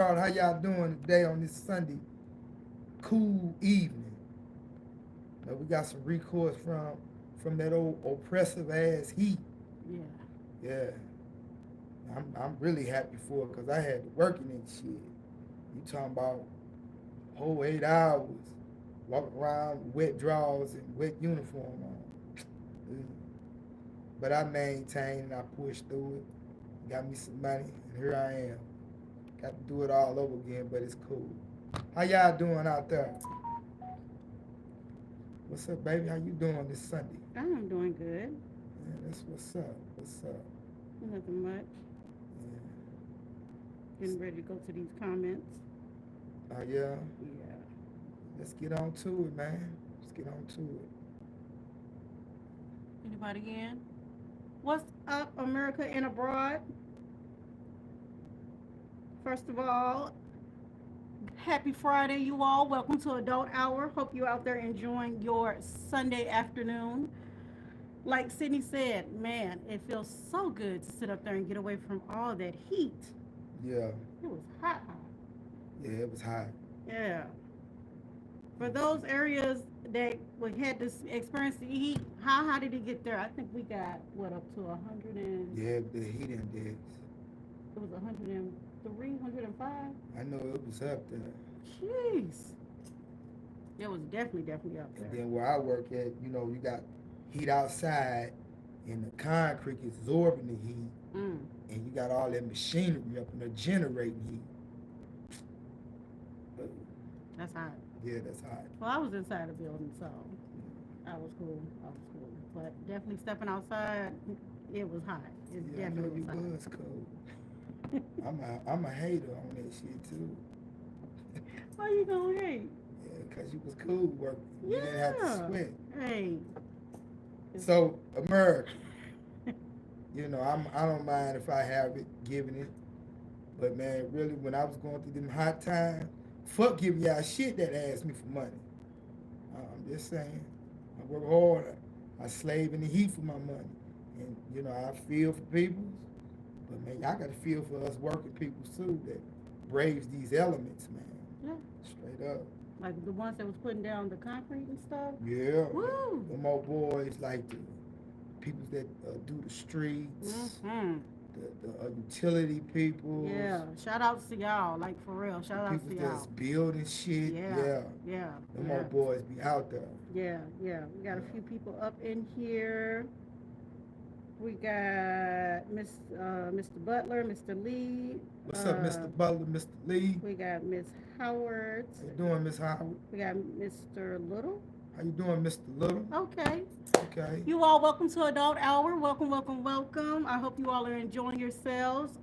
How y'all doing today on this Sunday cool evening? We got some recourse from that old oppressive ass heat. Yeah. Yeah, I'm really happy for it because I had to work in that shit. You talking about whole 8 hours, walking around with wet drawers and wet uniform on. Mm. But I maintained and I pushed through it. Got me some money, and here I am. Got to do it all over again, but it's cool. How y'all doing out there? What's up, baby? How you doing this Sunday? I'm doing good. Yeah, that's what's up. What's up? Nothing much. Yeah. Getting ready to go to these comments. Oh yeah. Yeah. Let's get on to it, man. Let's get on to it. Anybody in? What's up, America and abroad? First of all, happy Friday, you all. Welcome to Adult Hour. Hope you're out there enjoying your Sunday afternoon. Like Sydney said, man, it feels so good to sit up there and get away from all that heat. Yeah. It was hot, hot. Yeah, it was hot. Yeah. For those areas that we had to experience the heat, how high did it get there? I think we got what up to 100 and Yeah, the heat index. it was 103, 105. I know it was up there. Jeez, it was definitely up And there. then where I work at, you got heat outside and the concrete is absorbing the heat Mm, and you got all that machinery up in there generating heat. But that's hot. yeah, that's hot. Well, I was inside the building, so I was cool. I was cool, but definitely stepping outside, it was hot. It Yeah, I know definitely you was hot. was cold. I'm a hater on that shit too. Why you gonna hate? Yeah, cause you was cool working. You didn't have to Yeah. sweat. Hey. It's, So America, I don't mind if I have it, giving it. But man, really, when I was going through them hot times, fuck giving y'all shit that asked me for money. I'm just saying, I work hard. I slave in the heat for my money, and I feel for people. But man, y'all got to feel for us working people too that braves these elements, man. yeah. Straight up. Like the ones that was putting down the concrete and stuff. Yeah. Woo! Them old boys like the people that do the streets, Mm-hmm. the utility people, Yeah. Shout outs to y'all. Like for real. the Shout outs people to that's y'all. building shit. Yeah. Yeah. Yeah. Them Yeah. old boys be out there. Yeah. Yeah. We got a Yeah. few people up in here. We got Mr. Butler, Mr. Lee. What's up, Uh, Mr. Butler, Mr. Lee? we got Miss Howard. How you doing, Miss Howard? We got Mr. Little. How you doing, Mr. Little? Okay. Okay. You all, welcome to Adult Hour. Welcome, welcome, welcome. I hope you all are enjoying yourselves.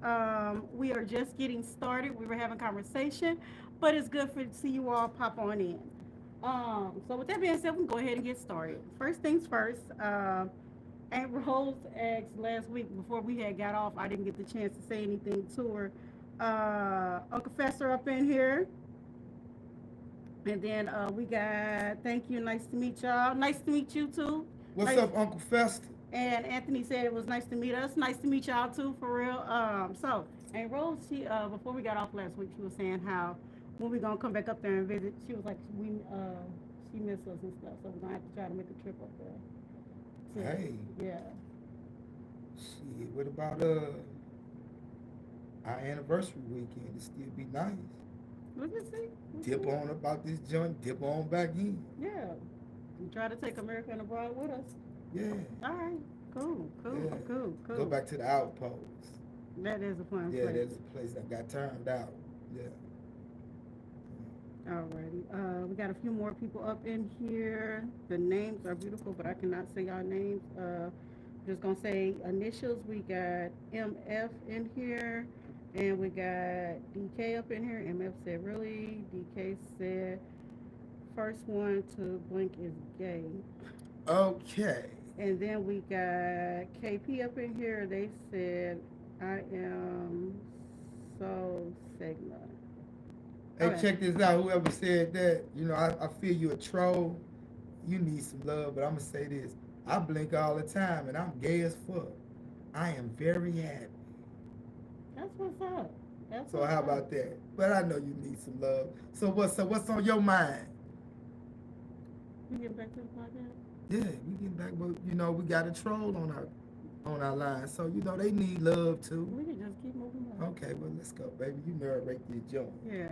We are just getting started. We were having conversation, but it's good for to see you all pop on in. So with that being said, we can go ahead and get started. First things first. Aunt Rose asked last week before we had got off. I didn't get the chance to say anything to her. Uncle Fester up in here. And then we got, thank you, nice to meet y'all. Nice to meet you too. What's Nice. up, Uncle Fester? And Anthony said it was nice to meet us. Nice to meet y'all too, for real. And Rose, she before we got off last week, she was saying how when we gonna come back up there and visit, she was like she missed us and stuff, so we're gonna have to try to make a trip up there. Hey, Yeah. shit. What about our anniversary weekend? It still be nice. Let me see. Dip on about this joint, dip on back in. Yeah. We try to take America and abroad with us. Yeah. All right. Cool. Cool. Yeah. Cool. Cool. Go back to the outpost. That is a fun Yeah, place. there's a place that got turned out. Yeah. Alrighty. We got a few more people up in here. The names are beautiful, but I cannot say y'all names. Just gonna say initials. We got MF in here, and we got DK up in here. MF said really. DK said first one to blink is gay. Okay. And then we got KP up in here. They said I am so Sigma. Hey, Okay. check this out. Whoever said that, I feel you a troll. You need some love, but I'm gonna say this. I blink all the time, and I'm gay as fuck. I am very happy. That's what's up. That's So what's how up. about that? But I know you need some love. So what's on your mind? We get back to the podcast. Yeah, we getting back, but we got a troll on our line, so they need love too. We can just keep moving on. Okay, well let's go, baby. You narrate the joint. Yeah.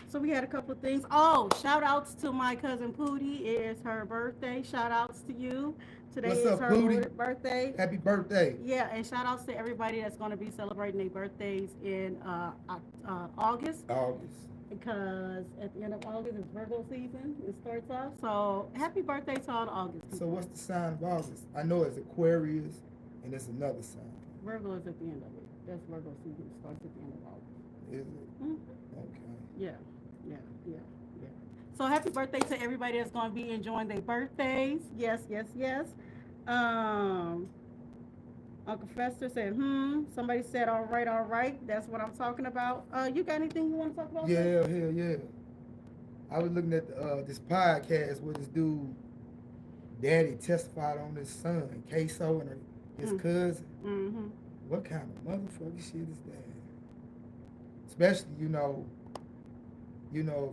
So we had a couple of things. Oh, shout outs to my cousin Pootie. It is her birthday. Shout outs to you. Today What's is up, her Pootie? birthday. Happy birthday. Yeah, and shout outs to everybody that's going to be celebrating their birthdays in August, August. because at the end of August is Virgo season. It starts off. So happy birthday to all the August So people. what's the sign of August? I know it's Aquarius, and it's another sign. Virgo is at the end of it. That's Virgo season. It starts at the end of August. Is it? Mhm. Okay. Yeah, yeah, yeah, yeah. So happy birthday to everybody that's going to be enjoying their birthdays. Yes, yes, yes. Um, Uncle Fester said, Somebody said, all right, all right. That's what I'm talking about. You got anything you want to talk about? Yeah, hell yeah. I was looking at this podcast where this dude, daddy testified on his son, Queso, and his cousin. Mm-hmm. What kind of motherfucking shit is that? Especially, if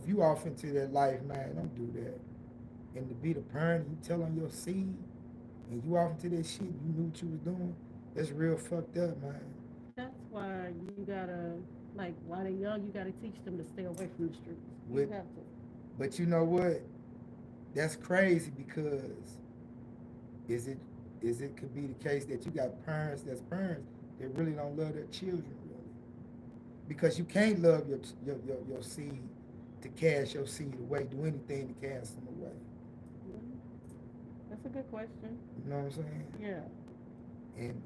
you off into that life, man, don't do that. And to be the parent, you tell on your seed, and you off into that shit, you knew what you was doing, that's real fucked up, man. That's why you gotta, like, while they're young, you gotta teach them to stay away from the streets. You With- have to. But you know what? That's crazy because is it could be the case that you got parents that really don't love their children really. Because you can't love your seed to cast your seed away, do anything to cast them away. Mhm. That's a good question. You know what I'm saying? Yeah. And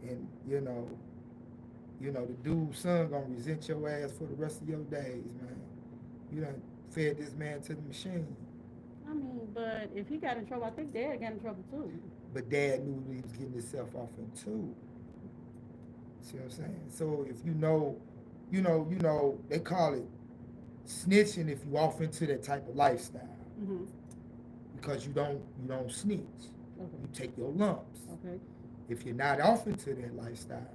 the dude's son gonna resent your ass for the rest of your days, man. You done fed this man to the machine. I mean, but if he got in trouble, I think Dad got in trouble too. But dad knew what he was getting himself off into. See what I'm saying? So if they call it snitching if you off into that type of lifestyle. Mm-hmm. Because you don't snitch. Okay. You take your lumps. Okay. If you're not off into that lifestyle,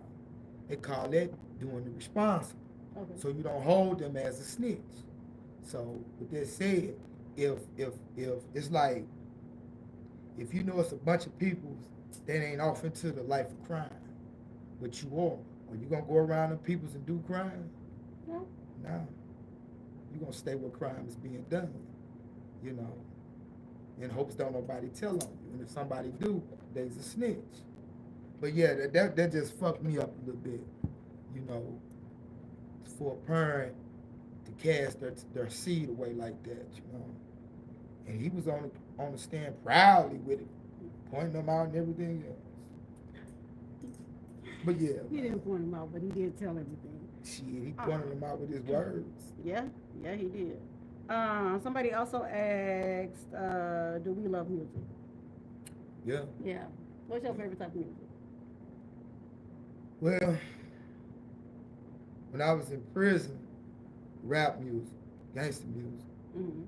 they call that doing the responsible. Okay. So you don't hold them as a snitch. So with that said, if it's like if you know it's a bunch of people that ain't off into the life of crime, but you are you gonna go around them peoples and do crime? No. No. You're gonna stay where crime is being done, in hopes don't nobody tell on you. And if somebody do, they's a snitch. But yeah, that just fucked me up a little bit, for a parent to cast their seed away like that, And he was on the stand proudly with it, pointing them out and everything else. But yeah, He didn't point him out, but he did tell everything. shit, he pointed them out with his words. Yeah, he did. Somebody also asked, do we love music? Yeah. Yeah. What's your favorite type of music? Well, when I was in prison, rap music, gangster music. Mm-hmm.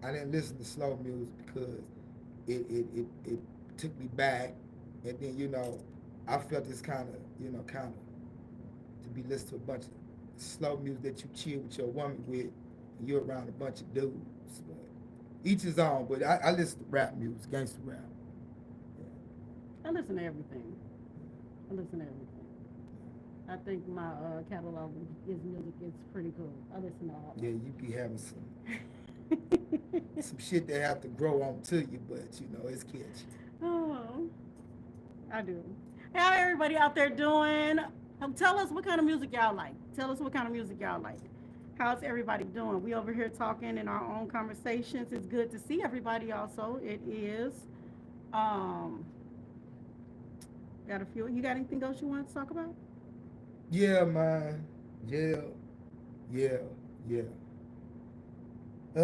I didn't listen to slow music because it took me back, and then I felt this kind of to be listening to a bunch of slow music that you chill with your woman with, and you're around a bunch of dudes. But each his own. But I listen to rap music, gangster rap. I listen to everything. I think my catalog is music is pretty cool. I listen to all. Yeah, you be having some shit that have to grow on to you, but it's catchy. Oh, I do. How everybody out there doing? Tell us what kind of music y'all like. How's everybody doing? We over here talking in our own conversations. It's good to see everybody also. It is. Got a few. You got anything else you want to talk about? Yeah, man. Yeah. Me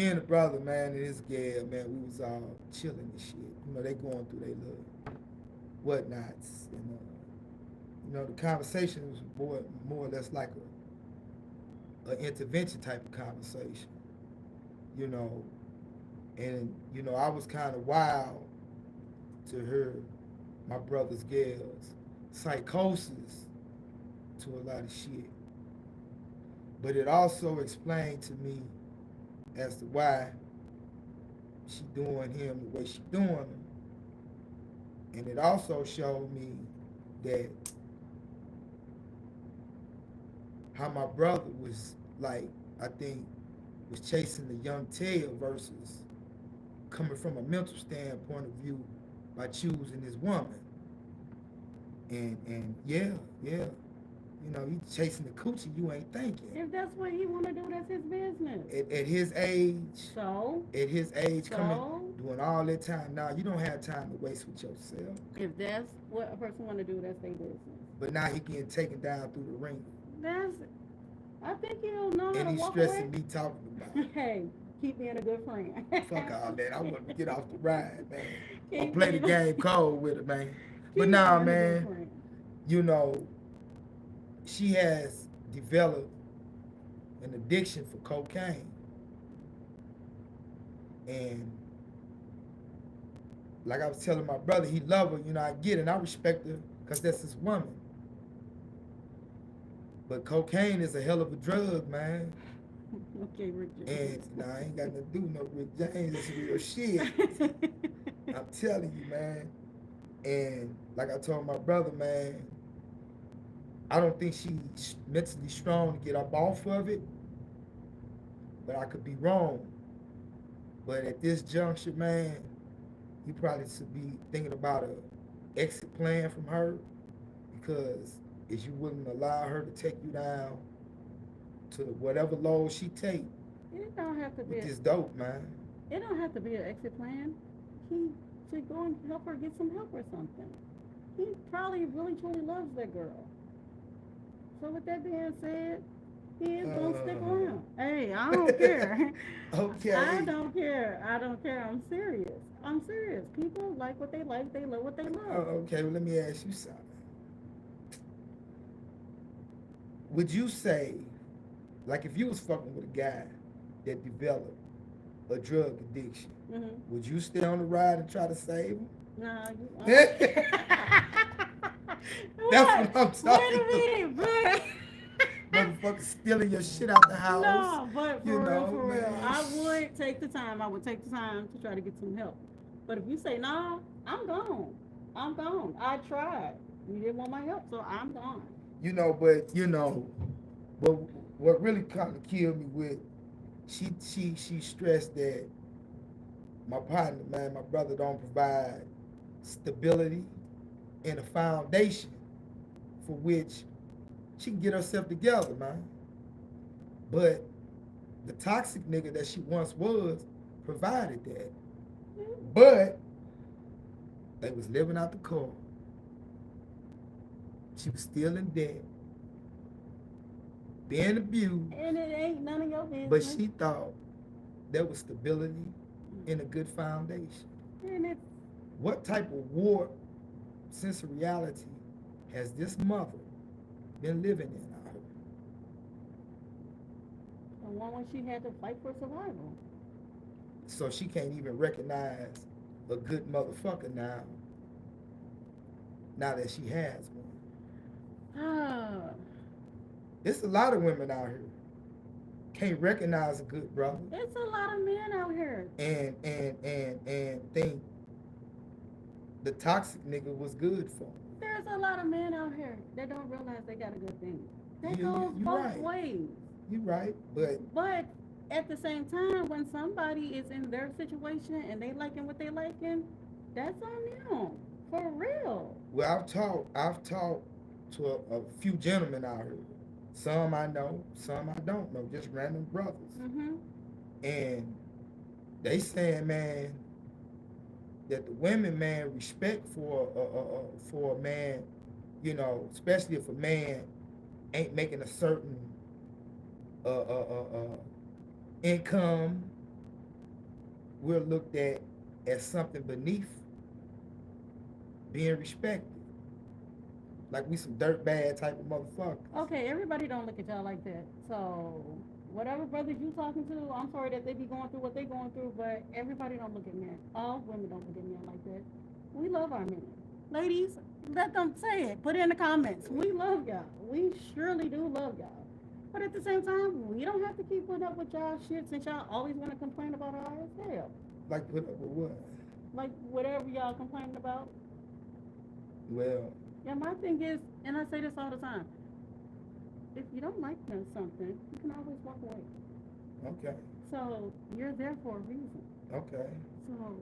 and the brother, man, and his gal, man, we was all chilling and shit. They going through their little whatnots. And, the conversation was more or less like an intervention type of conversation. And, I was kind of wild to hear my brother's gal's psychosis to a lot of shit. But it also explained to me as to why she doing him the way she doing him. And it also showed me that how my brother was like, I think, was chasing the young tail versus coming from a mental standpoint of view by choosing his woman. And yeah, yeah. You know, you chasing the coochie you ain't thinking. If that's what he want to do, that's his business. At his age, So? coming, doing all that time. Now, you don't have time to waste with yourself. If that's what a person want to do, that's their business. But now he getting taken down through the ring. I think he'll know how to And he's walk stressing away. me talking about it. Hey, keep being a good friend. Fuck all that. I want to get off the ride, man. Or Keep play the being- game cold with it, man. But keep nah, being a good man, friend. you know, she has developed an addiction for cocaine. And like I was telling my brother, he love her, you know, I get it, and I respect her because that's his woman. But cocaine is a hell of a drug, man. Okay, Rick And James. nah, I ain't got nothing to do with no Rick James, it's real shit. I'm telling you, man. And like I told my brother, man, I don't think she's mentally strong to get up off of it, but I could be wrong. But at this juncture, man, you probably should be thinking about a exit plan from her, because is you willing to allow her to take you down to whatever load she take It don't have to be. with this dope, man? It don't have to be an exit plan. He should go and help her get some help or something. He probably really truly loves that girl. So with that being said, he is gonna stick around. Hey, I don't care. Okay. I don't care. I don't care. I'm serious. I'm serious. People like what they like. They love what they love. Okay, well, let me ask you something. Would you say, like, if you was fucking with a guy that developed a drug addiction, Mm-hmm. would you stay on the ride and try to save him? Nah, you. That's what I'm talking Wait a minute, but. Motherfucker stealing your shit out the house. No, but you know, for real, man. I would take the time. I would take the time to try to get some help. But if you say no, I'm gone. I'm gone. I tried. You didn't want my help, so I'm gone. You know, but but what really kind of killed me with, she stressed that my partner, man, my brother, don't provide stability and a foundation for which she can get herself together, man. But the toxic nigga that she once was provided that. But they was living out the car. She was still in debt, being abused, And it ain't none of your business. but she thought there was stability and a good foundation. And it's What type of warped sense of reality has this mother been living in out here? the one when she had to fight for survival. So she can't even recognize a good motherfucker now that she has one. Ah, It's a lot of women out here can't recognize a good brother it's a lot of men out here. and think the toxic nigga was good for 'em. There's a lot of men out here that don't realize they got a good thing. That You- goes you both right. ways. You right, but But at the same time, when somebody is in their situation and they liking what they liking, that's on them. For real. well, I've talked to a few gentlemen out here. Some I know, some I don't know, just random brothers. Mm-hmm. And they saying, man, that the women, man, respect for a man, you know, especially if a man ain't making a certain income, we're looked at as something beneath being respected. Like we some dirtbag type of motherfucker. Okay, everybody don't look at y'all like that. So whatever brothers you talking to, I'm sorry that they be going through what they going through, but everybody don't look at men. All women don't look at men like that. We love our men. Ladies, Let them say it. Put it in the comments. We love y'all. We surely do love y'all. But at the same time, we don't have to keep putting up with y'all shit since y'all always want to complain about ours. Hell, Like put up with what? like whatever y'all complaining about. Well, Yeah, my thing is, and I say this all the time, if you don't like something, you can always walk away. okay, So you're there for a reason. okay. So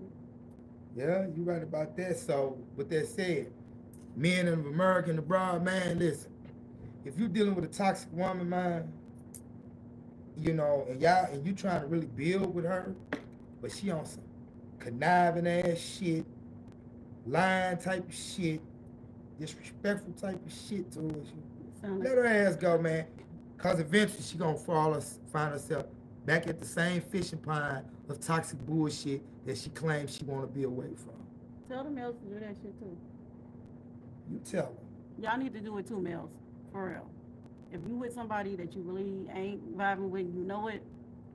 Yeah, you right about that. So, with that said, men of American abroad, man, listen. If you dealing with a toxic woman, man, and you trying to really build with her, but she on some conniving ass shit, lying type of shit, disrespectful type of shit towards you. sound Let like her ass go, man. Cause eventually she gonna find herself back at the same fishing pond of toxic bullshit that she claims she wanna be away from. tell the males to do that shit too. You tell her. Y'all need to do it too, males. For real. If you with somebody that you really ain't vibing with, you know it,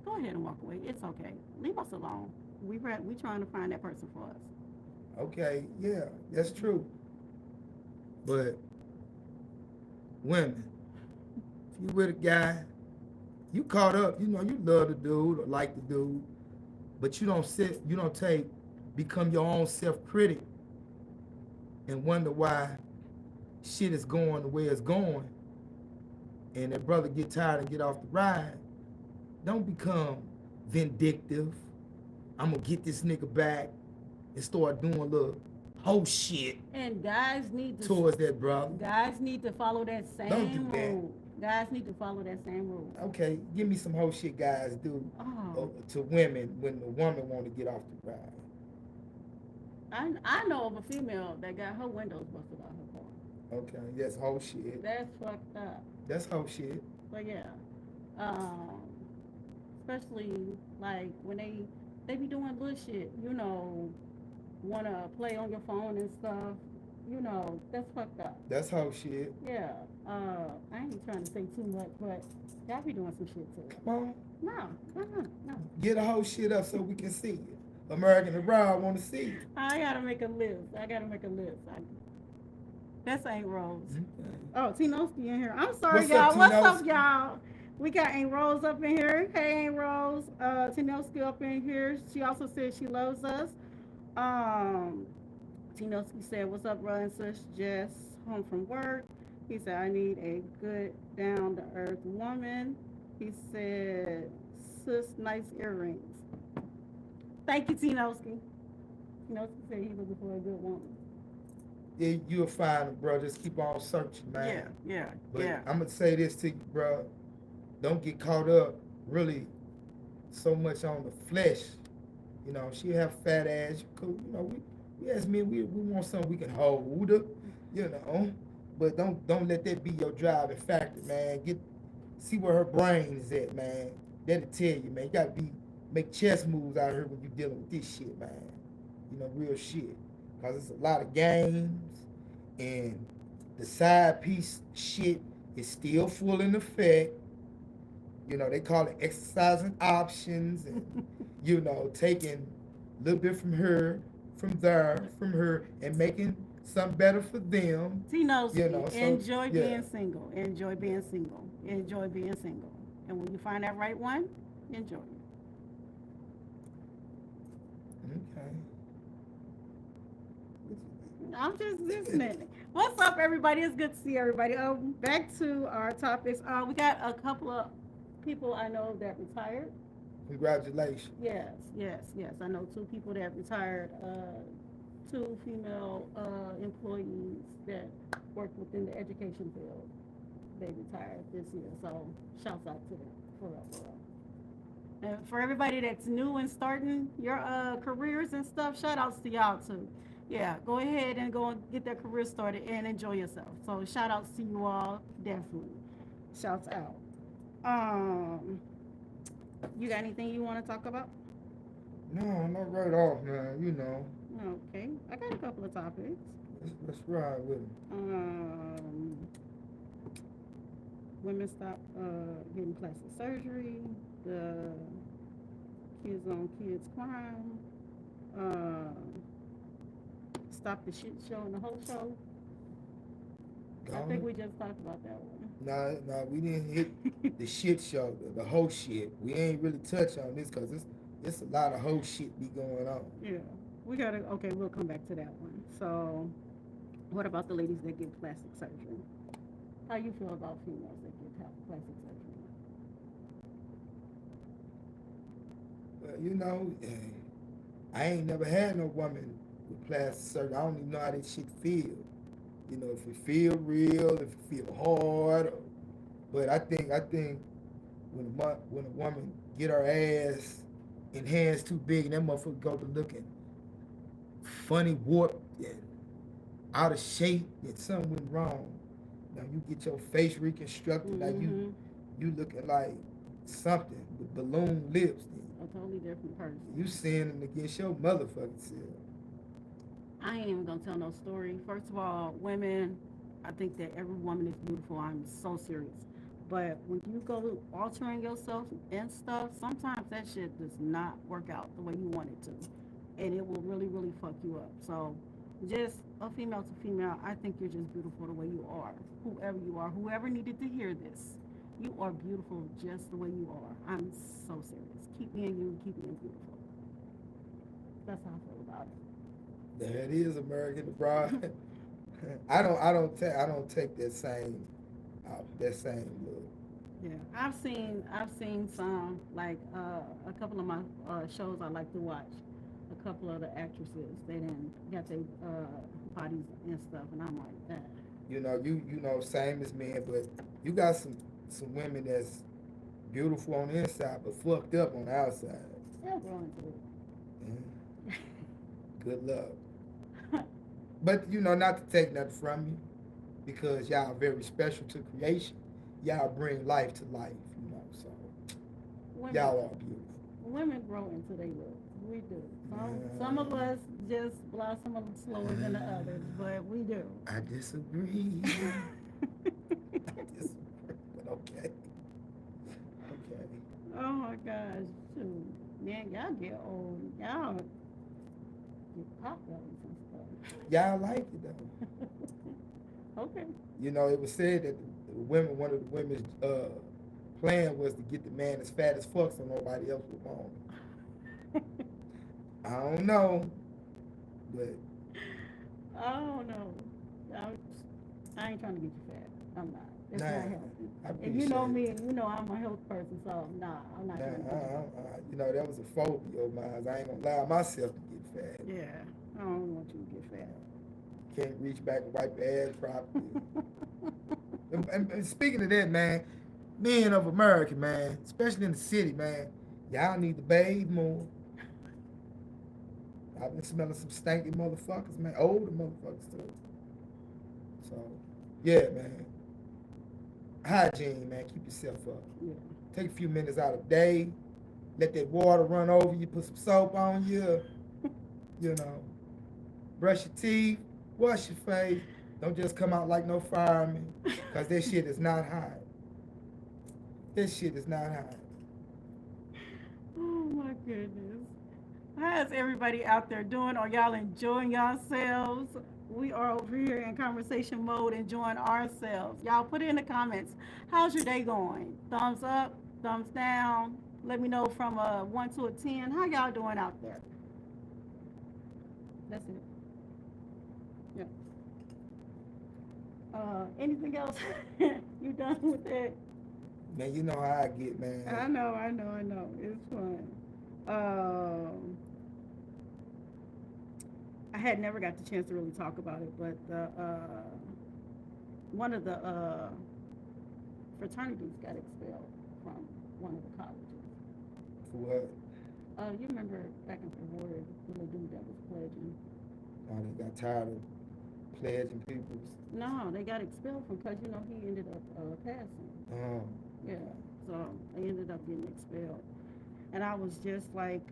go ahead and walk away. It's okay. Leave us alone. We trying to find that person for us. Okay, yeah, that's true. But women, if you with a guy, you caught up, you love the dude or like the dude, but you don't become your own self-critic and wonder why shit is going the way it's going, and that brother get tired and get off the ride. Don't become vindictive. I'm gonna get this nigga back and start doing a little whole shit And guys need to towards that brother. guys need to follow that Don't same do that. rule. Guys need to follow that same rule. Okay, give me some whole shit guys do Oh, to women when the woman want to get off the ride. I know of a female that got her windows busted out her car. Okay, that's whole shit. That's fucked up. That's whole shit. But yeah, um, especially like when they be doing bullshit, wanna play on your phone and stuff. That's fucked up. That's whole shit. Yeah. I ain't trying to say too much, but y'all be doing some shit too. Come on, No. get a whole shit up so we can see it. American Abroad want to see it. I gotta make a list. That's Ain't Rose. Okay. Oh, Tinoski in here. I'm sorry, What's up, y'all. What's up, Tinoski? y'all? We got Ain't Rose up in here. Hey, Ain't Rose. Tinoski up in here. She also said she loves us. Tinoski said, "What's up, brother and sis? Just home from work." He said, "I need a good, down-to-earth woman." He said, "Sis, nice earrings." Thank you, Tinoski. Tinoski said he looking for a good woman. Yeah, you'll find it, bro. Just keep on searching, man. Yeah. But I'm gonna say this to you, bro. Don't get caught up really so much on the flesh. She have fat ass. We as men, we want something we can hold, But don't let that be your driving factor, man. See where her brain is at, man. That'll tell you, man. You gotta make chess moves out here when you dealing with this shit, man. Real shit. Cause it's a lot of games, and the side piece shit is still full in effect. They call it exercising options, and taking a little bit from her, from there, from her, and making something better for them. Tinoski, enjoy yeah. being single. Enjoy being single. Enjoy being single. And when you find that right one, enjoy it. Okay. I'm just listening. What's up, everybody? It's good to see everybody. Back to our topics. We got a couple of people I know that retired. Congratulations. Yes. I know two people that retired. Two female employees that work within the education field. They retired this year. So shouts out to them. For real. And for everybody that's new and starting your careers and stuff, shout outs to y'all too. Yeah, go ahead and go and get their career started and enjoy yourself. So shout outs to you all, definitely. Shouts out. You got anything you want to talk about? No, not right off, man. Okay, I got a couple of topics. Let's ride with it. Women stop getting plastic surgery. The kids on kids crime. Stop the shit show and the whole show. I think Gone. we just talked about that one. Nah, we didn't hit the shit show, the whole shit. We ain't really touch on this because it's a lot of whole shit be going on. Yeah, we gotta. Okay, we'll come back to that one. So, what about the ladies that get plastic surgery? How you feel about females that get plastic surgery? Well, I ain't never had no woman with plastic surgery. I don't even know how this shit feel. If it feel real, if it feel hard. But I think when a woman get her ass and hands too big and that motherfucker go to looking funny, warped, and out of shape, and something went wrong. Now you get your face reconstructed. Now Mm-hmm. you looking like something with balloon lips. A totally different person. You sinning against your motherfucking self. I ain't even gonna tell no story. First of all, women, I think that every woman is beautiful. I'm so serious. But when you go altering yourself and stuff, sometimes that shit does not work out the way you want it to. And it will really, really fuck you up. So just a female to female, I think you're just beautiful the way you are. Whoever you are, whoever needed to hear this. You are beautiful just the way you are. I'm so serious. Keep being you, keep being beautiful. That's how I feel about it. There it is, American abroad. I don't take that same look. Yeah, I've seen some like a couple of my shows I like to watch. A couple of the actresses they didn't got their bodies and stuff, and I'm like that. Same as men, but you got some women that's beautiful on the inside but fucked up on the outside. They'll grow into Mhm. Good luck. But not to take nothing from you, because y'all very special to creation. Y'all bring life to life, so women y'all are beautiful. women grow into their looks. We do. Some of us just blossom a little slower than the others, but we do. I disagree. I disagree, but okay. Okay. Oh my gosh, shoot. Man, y'all get old. Y'all get pop bellies and stuff. Y'all like it though. Okay. It was said that one of the women's plan was to get the man as fat as fuck so nobody else would want him. I don't know, but I don't know. I ain't trying to get you fat. I'm not. It's not nah, healthy. I And you know appreciate me, it. and you know I'm a health person, so nah, I'm not Nah, trying to get you fat. that was a phobia of mine. I ain't gonna allow myself to get fat. Yeah, I don't want you to get fat. Can't reach back and wipe your ass properly. And speaking of that, man, men of America, man, especially in the city, man, y'all need to bathe more. I've been smelling some stanky motherfuckers, man, older motherfuckers too. So, yeah, man, hygiene, man, keep yourself up. Yeah. Take a few minutes out of the day, let that water run over you, put some soap on you, brush your teeth, wash your face. Don't just come out like no fireman, because that shit is not hot. This shit is not hot. Oh my goodness. How's everybody out there doing? Are y'all enjoying yourselves? We are over here in conversation mode, enjoying ourselves. Y'all put it in the comments. How's your day going? Thumbs up, thumbs down. Let me know from a 1 to a 10. How y'all doing out there? That's it. Yeah. Anything else? You done with that? Man, you know how I get, man. I know. It's fun. Um, I had never got the chance to really talk about it, but one of the fraternities got expelled from one of the colleges. For what? You remember back in February, the little dude that was pledging? Oh, they got tired of pledging people's. No, they got expelled from because he ended up passing. Oh, Yeah, so they ended up getting expelled, and I was just like,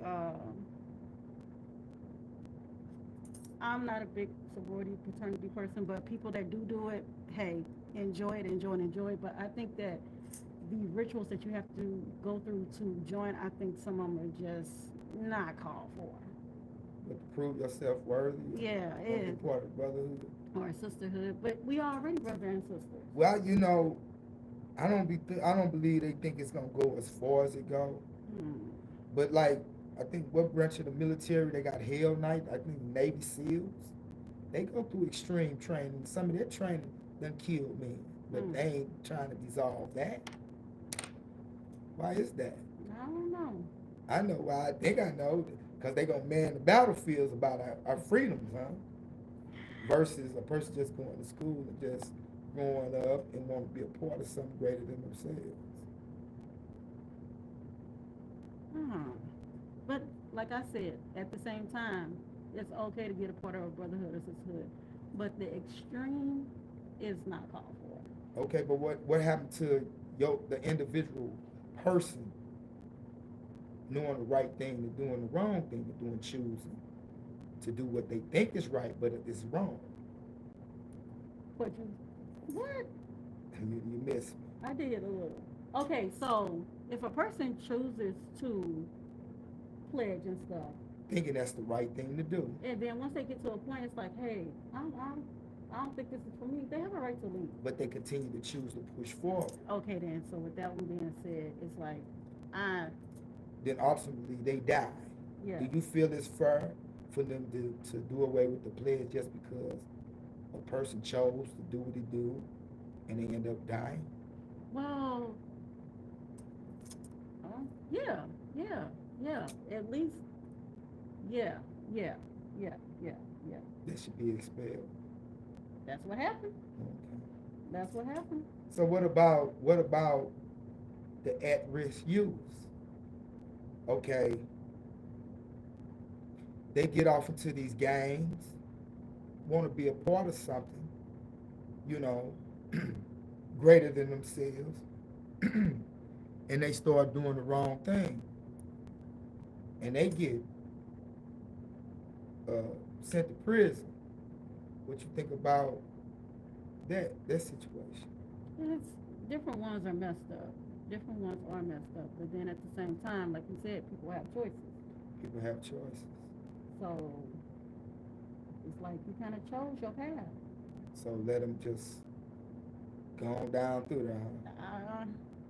I'm not a big sorority fraternity person, but people that do it, hey, enjoy it. But I think that the rituals that you have to go through to join, I think some of them are just not called for. but to prove yourself worthy. Yeah, Of being part of the brotherhood. or sisterhood, but we already brother and sister. Well, I don't believe they think it's gonna go as far as it go. Hmm. But like, I think what branch of the military they got Hell Knight? I think Navy SEALs. They go through extreme training. Some of their training done killed men, but Hmm. they ain't trying to dissolve that. Why is that? I don't know. I know why. I think I know, because they gonna man the battlefields about our freedoms, huh? Versus a person just going to school and just growing up and want to be a part of something greater than themselves. Hmm. But like I said, at the same time, it's okay to get a part of a brotherhood or sisterhood, but the extreme is not called for. Okay, but what happened to the individual person knowing the right thing and doing the wrong thing and doing choosing to do what they think is right, but it's wrong? But you, what? You miss me. I did a little. Okay, so if a person chooses to pledge and stuff, Thinking that's the right thing to do. and then once they get to a point, it's like, hey, I don't think this is for me. They have a right to leave. But they continue to choose to push forward. Okay, then. So with that one being said, it's like, I, Then ultimately they die. yeah. Do you feel it's fair for them to do away with the pledge just because a person chose to do what he do and they end up dying? Well, yeah, yeah, yeah. At least, yeah, yeah, yeah, yeah, yeah. They should be expelled. That's what happened. Okay. That's what happened. So what about the at-risk youth? Okay, they get off into these gangs, want to be a part of something, you know, greater than themselves, and they start doing the wrong thing, and they get sent to prison. What you think about that situation? It's different ones are messed up. Different ones are messed up. But then at the same time, like you said, people have choices. People have choices. So it's like you kind of chose your path. So let them just go on down through there. Huh?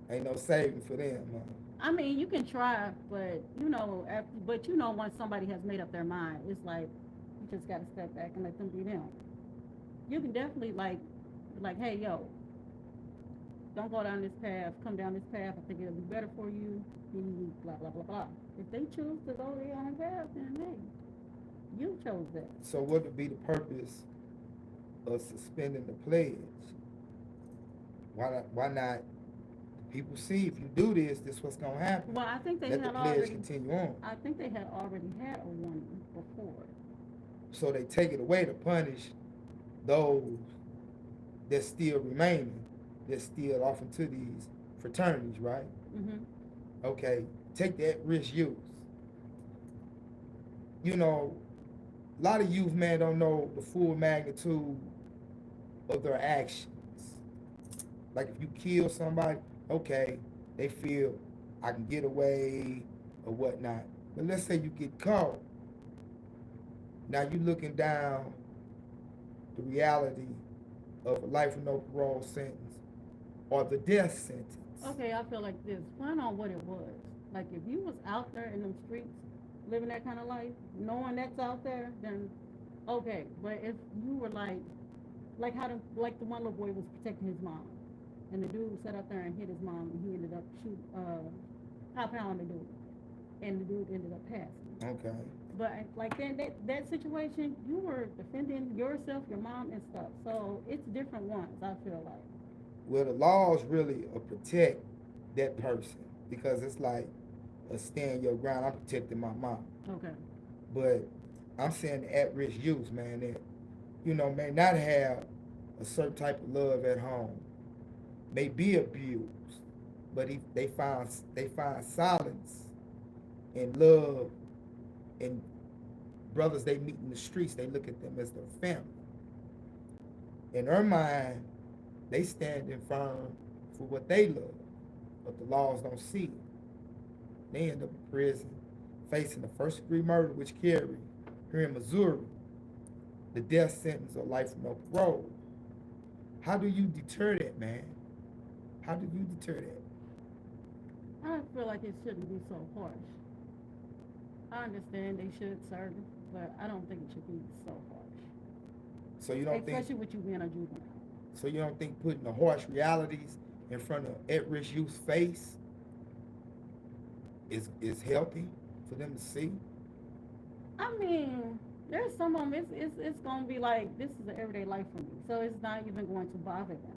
Ain't no saving for them. Huh? I mean, you can try, but once somebody has made up their mind, it's like you just got to step back and let them be them. You can definitely like, hey, yo, don't go down this path. Come down this path. I think it'll be better for you. Blah blah blah blah. If they choose to go their own path, then hey, you chose that. So what would be the purpose of suspending the pledge? Why not? People see if you do this, this what's gonna happen. Well, I think they Let the had pledge already. continue on. I think they had already had a warning before. So they take it away to punish those that's still remaining, that's still off into these fraternities, right? Mm-hmm. Okay, take that risk youth. You know, a lot of youth, man, don't know the full magnitude of their actions. Like if you kill somebody, okay, they feel I can get away or whatnot. But let's say you get caught. Now you looking down the reality of a life with no parole sentence or the death sentence. Okay, I feel like this. Plan on what it was. Like if you was out there in them streets living that kind of life, knowing that's out there, then okay. But if you were like how the one little boy was protecting his mom, and the dude sat up there and hit his mom, and he ended up pounding the dude, and the dude ended up passing. Okay. But like then that situation, you were defending yourself, your mom, and stuff. So it's different ones. I feel like. Well, the laws really protect that person because it's like a stand your ground. I'm protecting my mom. Okay. But I'm saying the at-risk youth, man, that, may not have a certain type of love at home, may be abused, but they find silence and love in brothers they meet in the streets. They look at them as their family. In their mind, they standing firm for what they love, but the laws don't see it. They end up in prison, facing the first-degree murder, which Kerry here in Missouri, the death sentence or life with no parole. How do you deter that, man? How do you deter that? I feel like it shouldn't be so harsh. I understand they should serve it, but I don't think it should be so harsh. So you don't think Especially with you being a juvenile. so you don't think putting the harsh realities in front of at-risk youth's face is healthy for them to see? I mean, there's some of them, it's going to be like, this is an everyday life for me. So it's not even going to bother them.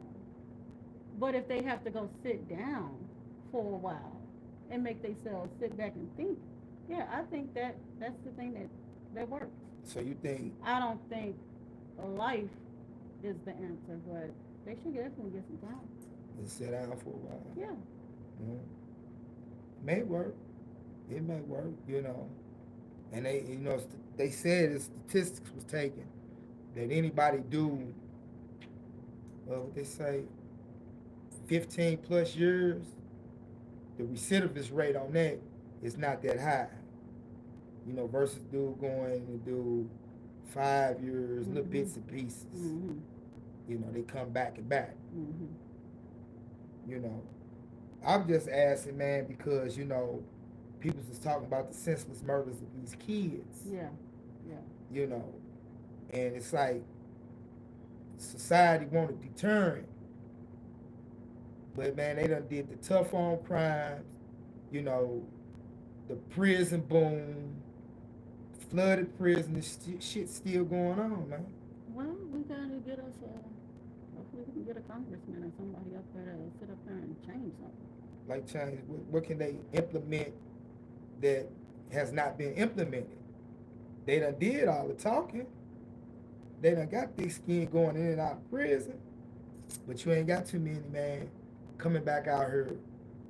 But if they have to go sit down for a while and make themselves sit back and think, yeah, I think that's the thing that works. So you think I don't think life is the answer, but they should definitely get some time. just sit down for a while? Yeah. Mhm. May work. It may work, you know. And they, they said the statistics was taken that anybody do, what they say, 15 plus years, the recidivist rate on that is not that high. Versus dude going to do 5 years, little bits and pieces. Mm-hmm. They come back and back. Mm-hmm. I'm just asking, man, because, people just talking about the senseless murders of these kids. Yeah. And it's like society want a deterrent. But, man, they done did the tough on crimes, the prison boom, flooded prison, this shit still going on, man. Well, we gotta get us hopefully we can get a congressman or somebody up there to sit up there and change something. Like change, what can they implement that has not been implemented? They done did all the talking. They done got their skin going in and out of prison. But you ain't got too many, man, coming back out here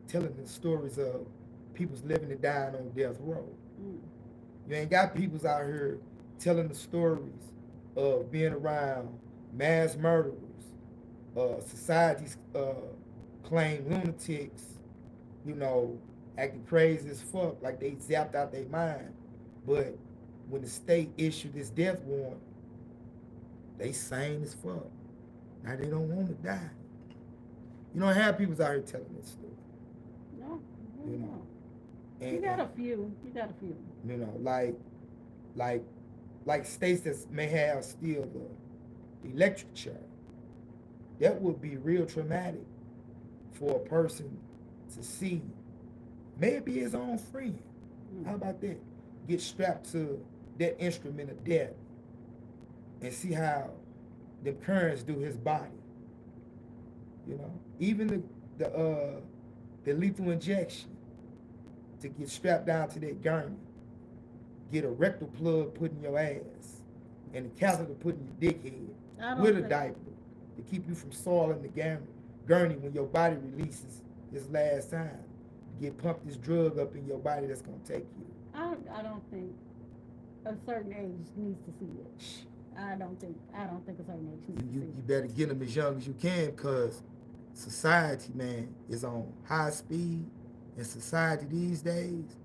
telling the stories of people's living and dying on death row. You ain't got people's out here telling the stories of being around mass murderers, society's claimed lunatics, acting crazy as fuck, like they zapped out their mind. But when the state issued this death warrant, they sane as fuck. Now they don't want to die. You don't have people's out here telling this story. No. And, you got a few. Like states that may have still the electric chair. That would be real traumatic for a person to see. Maybe his own friend. How about that? Get strapped to that instrument of death and see how the currents do his body. Even the lethal injection to get strapped down to that gurney, get a rectal plug put in your ass, and a catheter put in your dick head with a diaper to keep you from soiling the gurney when your body releases this last time. Get pumped this drug up in your body that's gonna take you. I don't think a certain age needs to see it. I don't think a certain age needs to see it. You better get them as young as you can, because society, man, is on high speed, and society these days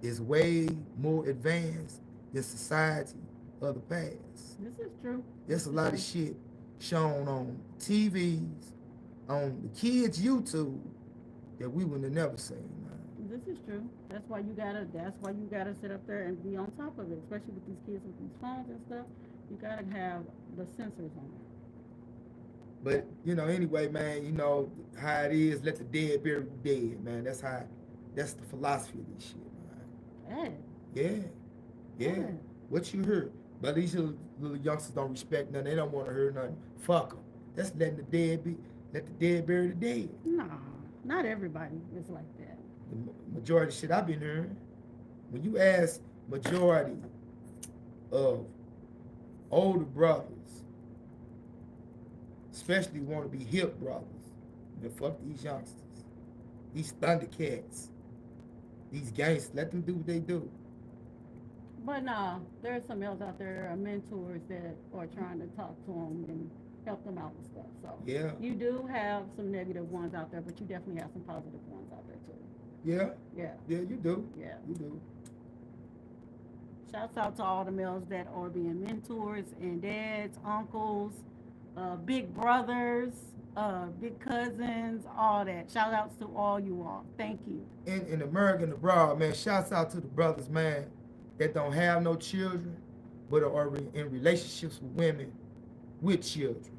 is way more advanced than society of the past. This is true. There's a lot of shit shown on TVs, on the kids' YouTube that we would have never seen. Man. This is true. That's why you gotta sit up there and be on top of it, especially with these kids with these phones and stuff. You gotta have the sensors on it. But anyway, man, how it is. Let the dead bury the dead, man. That's the philosophy of this shit, man. Yeah. What you heard? But these little youngsters don't respect nothing. They don't want to hear nothing. Fuck them. That's let the dead bury the dead. Nah, not everybody is like that. The majority of shit I've been hearing, when you ask majority of older brothers, especially want to be hip brothers, fuck these youngsters, these thundercats, these gangsters, let them do what they do. But nah, there's some else out there, mentors that are trying to talk to them and help them out with stuff. So yeah, you do have some negative ones out there, but you definitely have some positive ones out there too. Yeah, you do. Yeah, you do. Shouts out to all the males that are being mentors and dads, uncles, big brothers, big cousins, all that. Shout outs to all you all. Thank you. In America and abroad, man, shouts out to the brothers, man, that don't have no children, but are in relationships with women with children.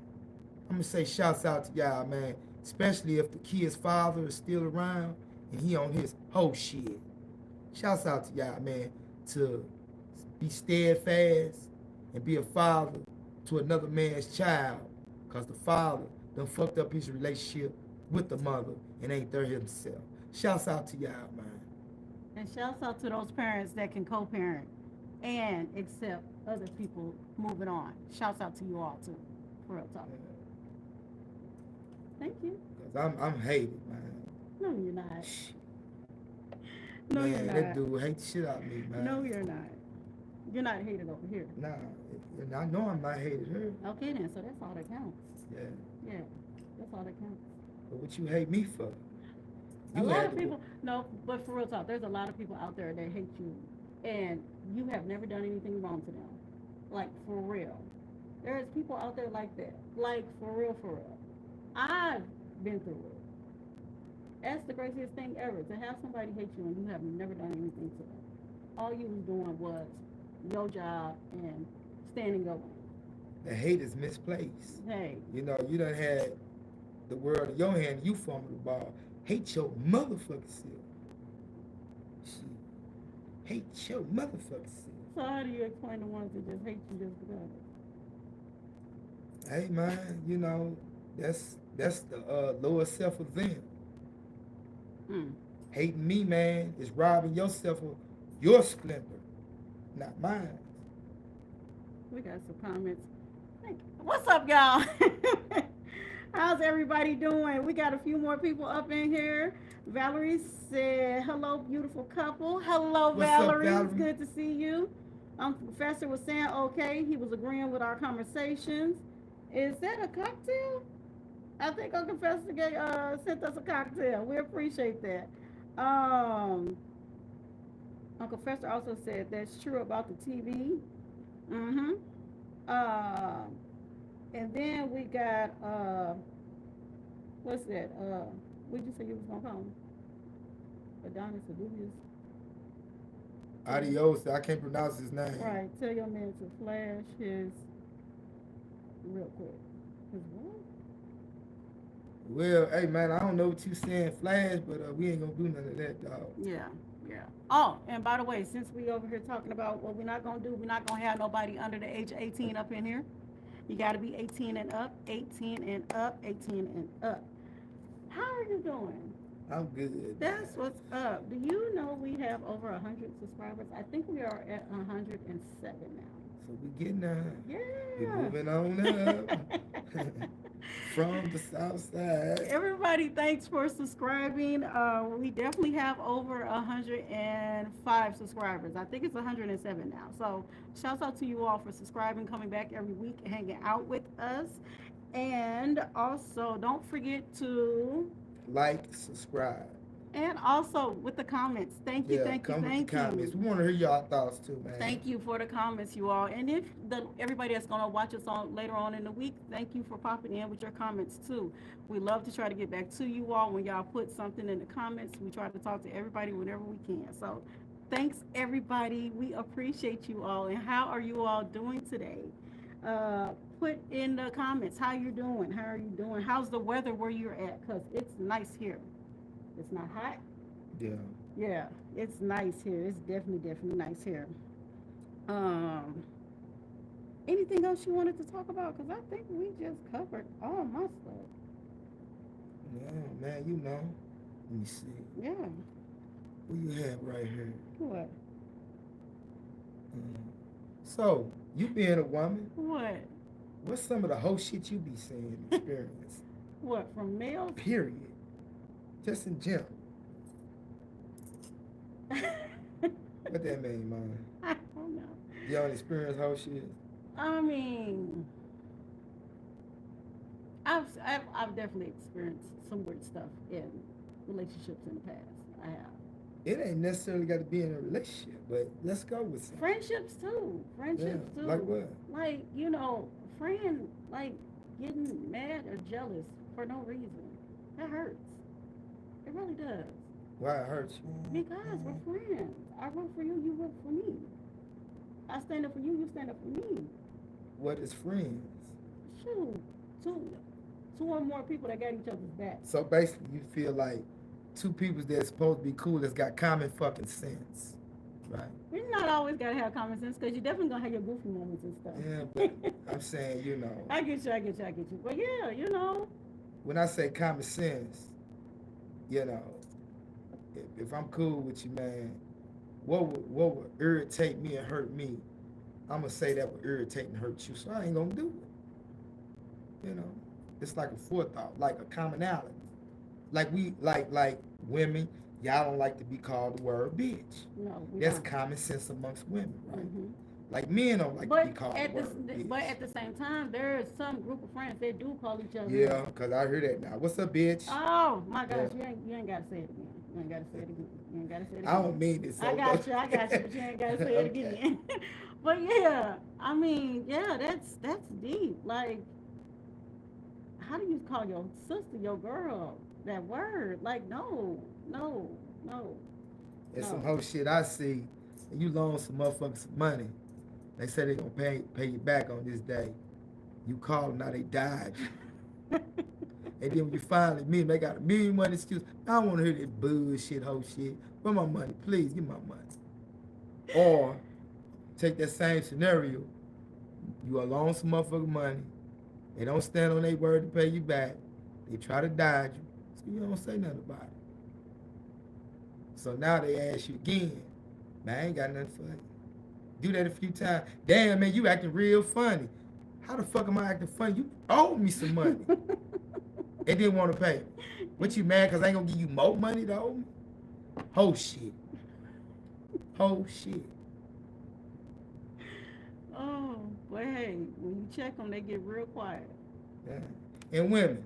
I'm gonna say shouts out to y'all, man, especially if the kid's father is still around and he on his whole shit. Shouts out to y'all, man, to be steadfast and be a father to another man's child, cause the father done fucked up his relationship with the mother and ain't there himself. Shouts out to y'all, man. And shouts out to those parents that can co-parent and accept other people moving on. Shouts out to you all too. For real talk. Thank you. Cause I'm hated, man. No, you're not. No, man, you're not. that dude hate the shit out of me, man. No, you're not. You're not hated over here. Nah, and I know I'm not hated here. Okay then, so that's all that counts. Yeah. Yeah, that's all that counts. But what you hate me for? A lot of people, no, but for real talk, there's a lot of people out there that hate you, and you have never done anything wrong to them. Like, for real. There's people out there like that. Like, for real, for real. I've been through it. That's the craziest thing ever, to have somebody hate you and you have never done anything to them. All you was doing was your job and standing over. The hate is misplaced. Hey. You know, you done had the world in your hand, you fumble the ball. Hate your motherfucking self. Shit. Hate your motherfucking self. So how do you explain the ones that just hate you just because? Hey man, you know, that's the lower self of them. Hating me, man, is robbing yourself of your splendor, not mine. We got some comments. What's up, y'all? How's everybody doing? We got a few more people up in here. Valerie said, hello, beautiful couple. Hello, Valerie. Up, Valerie? It's good to see you. Professor was saying, okay. He was agreeing with our conversations. Is that a cocktail? I think Uncle Professor sent us a cocktail. We appreciate that. Uncle Professor also said that's true about the TV. And then we got, what's that? What'd you say you was going to call him? Adonis Adubius? Adios, I can't pronounce his name. Right, tell your man to flash his, real quick. His what? Well, hey man, I don't know what you saying, Flash, but we ain't gonna do none of that, dog. Yeah. Oh, and by the way, since we over here talking about what we're not gonna do, we're not gonna have nobody under the age of 18 up in here. You gotta be 18 and up, 18 and up, 18 and up. How are you doing? I'm good. That's what's up. Do you know we have over 100 subscribers? I think we are at 107 now. So we getting there. Yeah. We're moving on up. From the south side. Everybody, thanks for subscribing. We definitely have over 105 subscribers. I think it's 107 now. So shouts out to you all for subscribing, coming back every week, hanging out with us. And also, don't forget to like, subscribe. And also with the comments. Thank you, thank you, thank you. Comments. We want to hear y'all thoughts too, man. Thank you for the comments, you all. And if everybody that's going to watch us on later on in the week, thank you for popping in with your comments too. We love to try to get back to you all when y'all put something in the comments. We try to talk to everybody whenever we can. So thanks, everybody. We appreciate you all. And how are you all doing today? Put in the comments how you're doing. How are you doing? How's the weather where you're at? Because it's nice here. It's not hot. Yeah, it's nice here. It's definitely nice here. Anything else you wanted to talk about? Because I think we just covered all my stuff. Yeah, man, you know. Let me see. Yeah. What you have right here? What? So, you being a woman. What? What's some of the whole shit you be seeing and experience? What, from males? Period. Just in general. What that mean, man? I don't know. You don't experience whole shit? I mean, I've definitely experienced some weird stuff in relationships in the past. I have. It ain't necessarily got to be in a relationship, but let's go with some. Friendships too. Friendships Yeah, too. like what? Like, you know, friend like getting mad or jealous for no reason. That hurts. It really does. Why it hurts you? Because we're friends. I root for you, you root for me. I stand up for you, you stand up for me. What is friends? Shoot. Two or more people that got each other's back. So basically, you feel like two people that's supposed to be cool that's got common fucking sense, right? You're not always gotta have common sense because you're definitely gonna have your goofy moments and stuff. Yeah, but I'm saying, you know, I get you. But yeah, you know. when I say common sense, you know, if I'm cool with you, man, what would irritate me and hurt me? I'm gonna say that would irritate and hurt you, so I ain't gonna do it. You know, it's like a forethought, like a commonality. Like we like women, y'all don't like to be called the word bitch. No, we That's don't. common sense amongst women, right? Hmm. Like men don't like to But be called at the the word bitch. but at the same time, there is some group of friends that do call each other. Yeah, cause I hear that now. What's up, bitch? Oh my gosh, Yeah. you ain't gotta say it again. You ain't gotta say it again. You ain't gotta say it again. I don't mean this. I got you, but you ain't gotta say it Okay. again. But yeah, I mean, yeah, that's deep. Like, how do you call your sister, your girl, that word? Like, no, no, no, It's some no. whole shit I see, and you loan some motherfuckers some money. They say they gonna pay you back on this day. You call them, now they died. And then when you finally meet them, they got a million one excuse. I don't want to hear this bullshit, whole shit. Where my money? Please give my money. Or take that same scenario. You loan some motherfucker money. They don't stand on their word to pay you back. They try to dodge you. So you don't say nothing about it. So now they ask you again. Man, I ain't got nothing for you. Do that a few times. Damn, man, you acting real funny. How the fuck am I acting funny? You owe me some money. They didn't want to pay me. What, you mad because I ain't going to give you more money to owe me? Whole shit. Whole shit. Oh, but hey, when you check them, they get real quiet. Yeah. And women,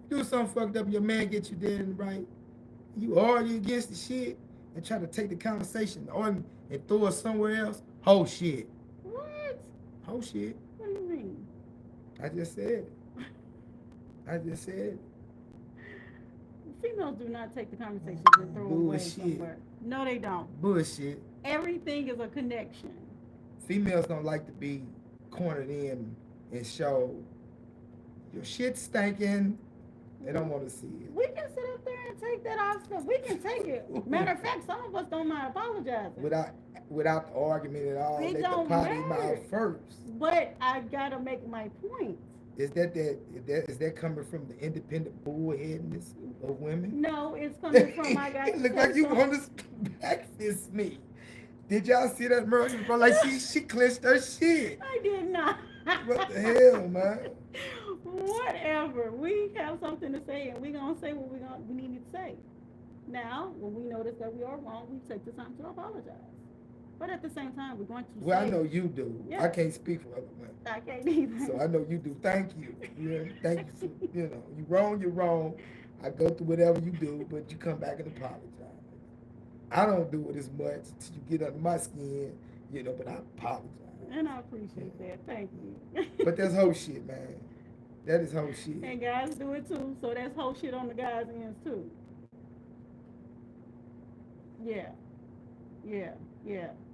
do something fucked up, your man get you dead and right. You argue against the shit and try to take the conversation and throw it somewhere else. Whole shit. What? Whole shit. What do you mean? I just said it. Females do not take the conversations and throw them away Bullshit. somewhere. No, they don't. Bullshit. Everything is a connection. Females don't like to be cornered in and show your shit stinking. They don't want to see it. We can sit up there and take that off stuff. We can take it. Matter of fact, some of us don't mind apologizing. Without the argument at all. It Let the don't potty matter. mouth first. But I gotta make my point. Is that coming from the independent bullheadedness of women? No, it's coming from my guy. It look like you want to back fist me. Did y'all see that Mercy? Bro, like she clenched her shit. I did not. What the hell, man? Whatever. We have something to say, and we gonna say what we need to say. Now, when we notice that we are wrong, we take the time to apologize. But at the same time, we're going to Well, say, I know you do. Yeah. I can't speak for other women. I can't either. So I know you do. Thank you. Yeah, thank you. For, you know, you're wrong. I go through whatever you do, but you come back and apologize. I don't do it as much until you get under my skin, you know, but I apologize. And I appreciate that. Thank you. But that's whole shit, man. That is whole shit. And guys do it too, so that's whole shit on the guys' ends too. Yeah.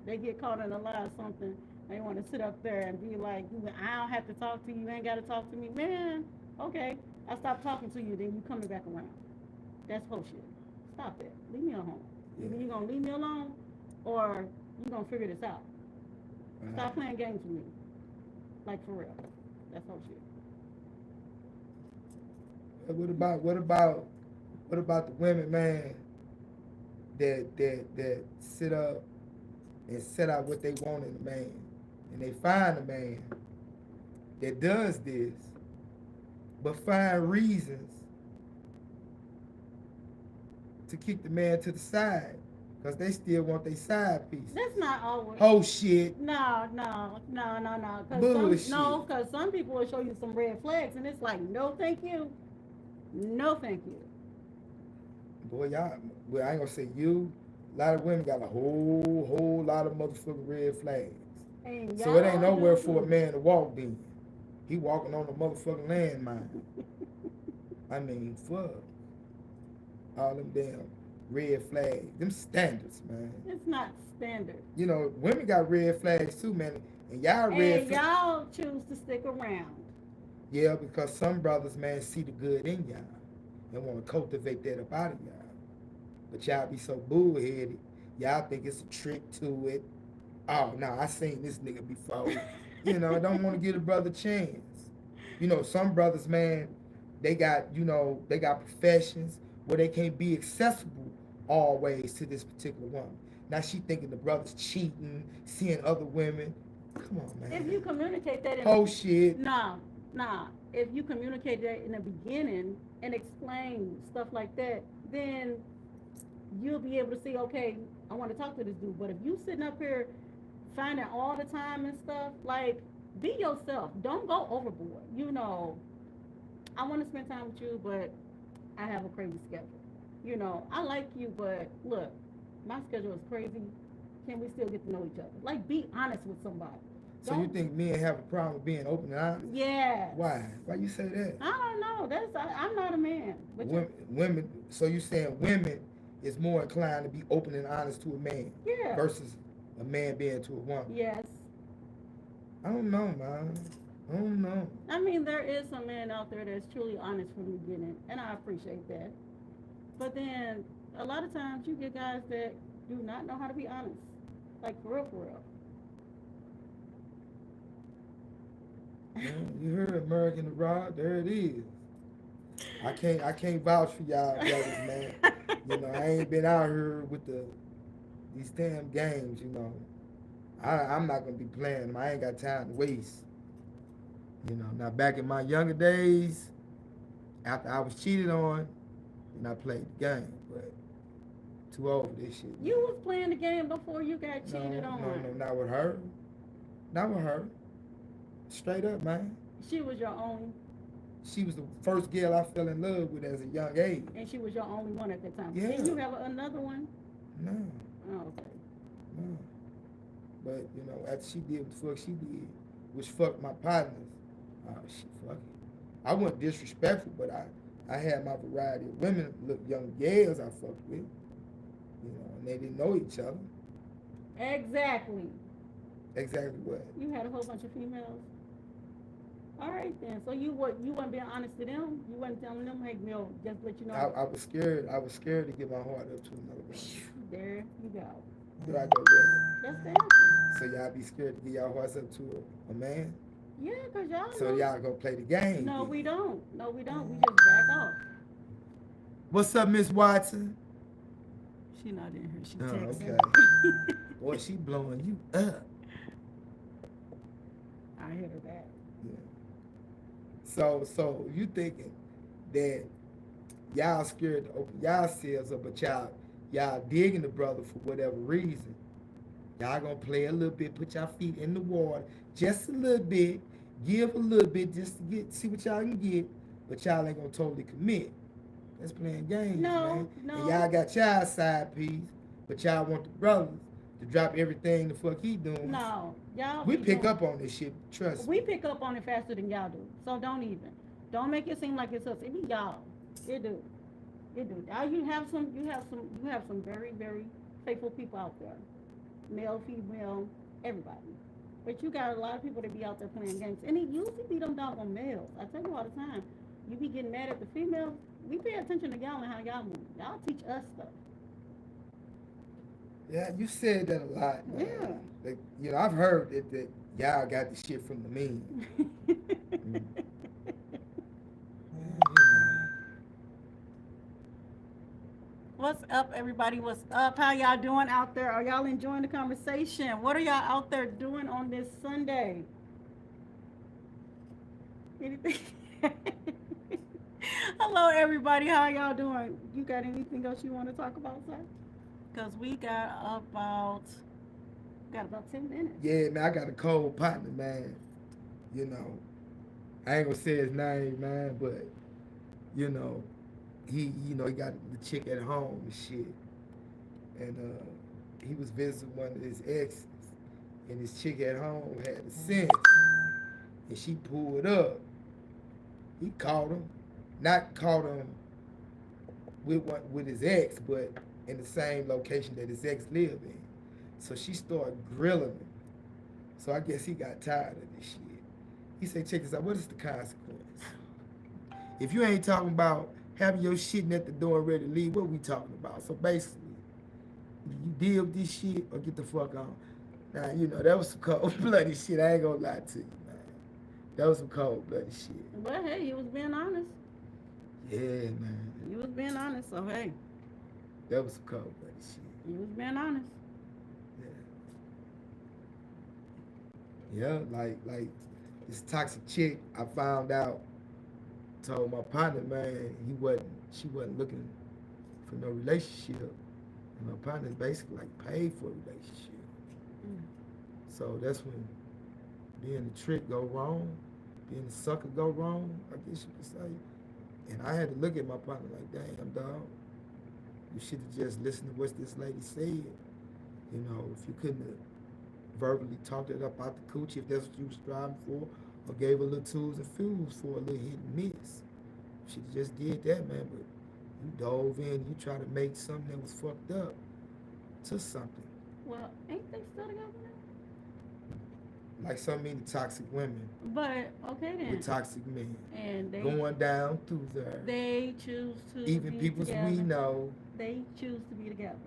They get caught in a lie or something. They want to sit up there and be like, I don't have to talk to you. You ain't got to talk to me. Man, okay. I stop talking to you, then you coming back around. That's whole shit. Stop that. Leave me alone. Yeah. Either you going to leave me alone or you going to figure this out. Stop playing games with me. Like, for real. That's whole shit. What about the women, man, that sit up and set out what they want in a man, and they find a man that does this, but find reasons to kick the man to the side, because they still want their side piece. That's not always. Whole shit. No. Bullshit. Because some people will show you some red flags, and it's like, no, thank you. No, thank you. Boy, y'all, well, I ain't gonna say you. A lot of women got a whole lot of motherfucking red flags. And So it ain't y'all nowhere do for a too. man to walk then. He walking on the motherfucking landmine. I mean, fuck. All them damn red flags. Them standards, man. It's not standard. You know, women got red flags too, man. And y'all red And flags. y'all choose to stick around. Yeah, because some brothers, man, see the good in y'all and want to cultivate that up out of y'all. But y'all be so bullheaded. Y'all think it's a trick to it. Oh, no, I seen this nigga before. You know, don't want to give a brother a chance. You know, some brothers, man, they got professions where they can't be accessible always to this particular woman. Now she thinking the brother's cheating, seeing other women. Come on, man. If you communicate that Whole shit. nah. If you communicate that in the beginning and explain stuff like that, then you'll be able to see, okay, I want to talk to this dude. But if you sitting up here finding all the time and stuff, like, be yourself. Don't go overboard. You know, I want to spend time with you, but I have a crazy schedule. You know, I like you, but look, my schedule is crazy. Can we still get to know each other? Like, be honest with somebody. So you think men have a problem with being open and honest? Yeah. Why? Why you say that? I don't know. I'm not a man. But women. So you saying women is more inclined to be open and honest to a man yeah. versus a man being to a woman? Yes. I don't know, man. I don't know. I mean, there is some men out there that's truly honest from the beginning, and I appreciate that. But then a lot of times you get guys that do not know how to be honest, like for real, for real. Man, you heard American Rod? There it is. I can't vouch for y'all brothers, man. You know, I ain't been out here with these damn games. You know, I'm not gonna be playing them. I ain't got time to waste. You know, now back in my younger days, after I was cheated on, and I played the game, but too old for this shit. You was playing the game before you got cheated on. No, not with her. Not with her. Straight up, man. She was your only. She was the first girl I fell in love with as a young age. And she was your only one at that time. Yeah. Didn't you have another one? No. Oh, okay. No. But, you know, after she did what the fuck she did, which fucked my partners, she fucking. I wasn't disrespectful, but I had my variety of women, young girls I fucked with. You know, and they didn't know each other. Exactly. Exactly what? You had a whole bunch of females. All right then. So you weren't being honest to them. You weren't telling them, hey, Mill, just let you know. I was scared. I was scared to give my heart up to another woman. There you go. There I go, brother. That's the answer. So y'all be scared to give y'all hearts up to a man? Yeah, cause y'all. So know. y'all gonna play the game? No, then. we don't. No, we don't. We just back off. What's up, Miss Watson? She not in here. She Oh, texting. okay. Boy, she blowing you up. I hit her back. Yeah. So you thinking that y'all scared to open y'all selves up, but y'all digging the brother for whatever reason. Y'all gonna play a little bit, put y'all feet in the water, just a little bit, give a little bit just to see what y'all can get, but y'all ain't gonna totally commit. That's playing games, man. No. And y'all got y'all side piece, but y'all want the brothers to drop everything the fuck he doing. No, y'all. We pick up on this shit, trust me. We pick up on it faster than y'all do. So don't make it seem like it's us. It be y'all. It do. Now you have some very, very faithful people out there. Male, female, everybody. But you got a lot of people that be out there playing games. And it usually be them doggone males. I tell you all the time. You be getting mad at the females. We pay attention to y'all and how y'all move. Y'all teach us stuff. Yeah, you said that a lot, man. Yeah. Like, you know, I've heard that y'all got the shit from the men. Mm. What's up, everybody? What's up? How y'all doing out there? Are y'all enjoying the conversation? What are y'all out there doing on this Sunday? Anything? Hello, everybody. How y'all doing? You got anything else you want to talk about, sir? Because we got about 10 minutes. Yeah, man, I got a cold partner, man. You know, I ain't gonna say his name, man, but, you know, he got the chick at home and shit, and he was visiting one of his exes, and his chick at home had the sense, and she pulled up. He caught him, not caught him with his ex, but in the same location that his ex lived in. So she started grilling him. So I guess he got tired of this shit. He said, check this out, what is the consequence? If you ain't talking about having your shit at the door and ready to leave, what we talking about? So basically, you deal with this shit or get the fuck on. Now, that was some cold-blooded shit. I ain't gonna lie to you, man. That was some cold-blooded shit. But hey, he was being honest. Yeah, man. He was being honest, so hey. That was some cold-blooded shit. He was being honest. Yeah, like this toxic chick, I found out, told my partner, man, she wasn't looking for no relationship. And my partner basically like paid for a relationship. So that's when being the trick go wrong, being the sucker go wrong, I guess you could say. And I had to look at my partner like, damn, dog, you should have just listened to what this lady said. If you couldn't have verbally talked it up out the coochie, if that's what you was striving for, or gave her little tools and fuels for a little hit and miss. She just did that, man, but you dove in, you tried to make something that was fucked up to something. Well, ain't they still together now? Like so many toxic women. But, okay then. With toxic men. And they going down through there. They choose to even be people together. we know. They choose to be together.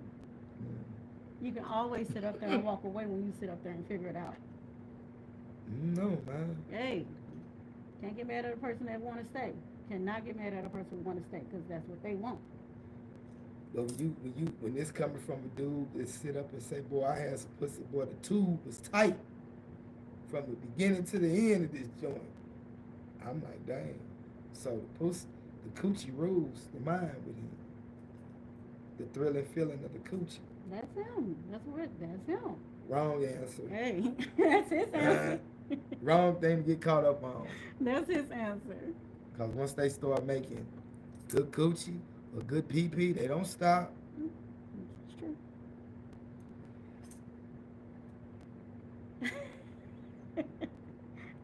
You can always sit up there and walk away when you sit up there and figure it out. No, man. Hey, can't get mad at a person that want to stay. Cannot get mad at a person who want to stay because that's what they want. But when this coming from a dude that sit up and say, boy, I had some pussy, boy, the tube was tight from the beginning to the end of this joint. I'm like, dang. So the coochie rules the mind with him. The thrilling feeling of the coochie. That's him. That's him. Wrong answer. Hey, that's his answer. Wrong thing to get caught up on. That's his answer. Because once they start making good coochie or good pee-pee, they don't stop. It's true.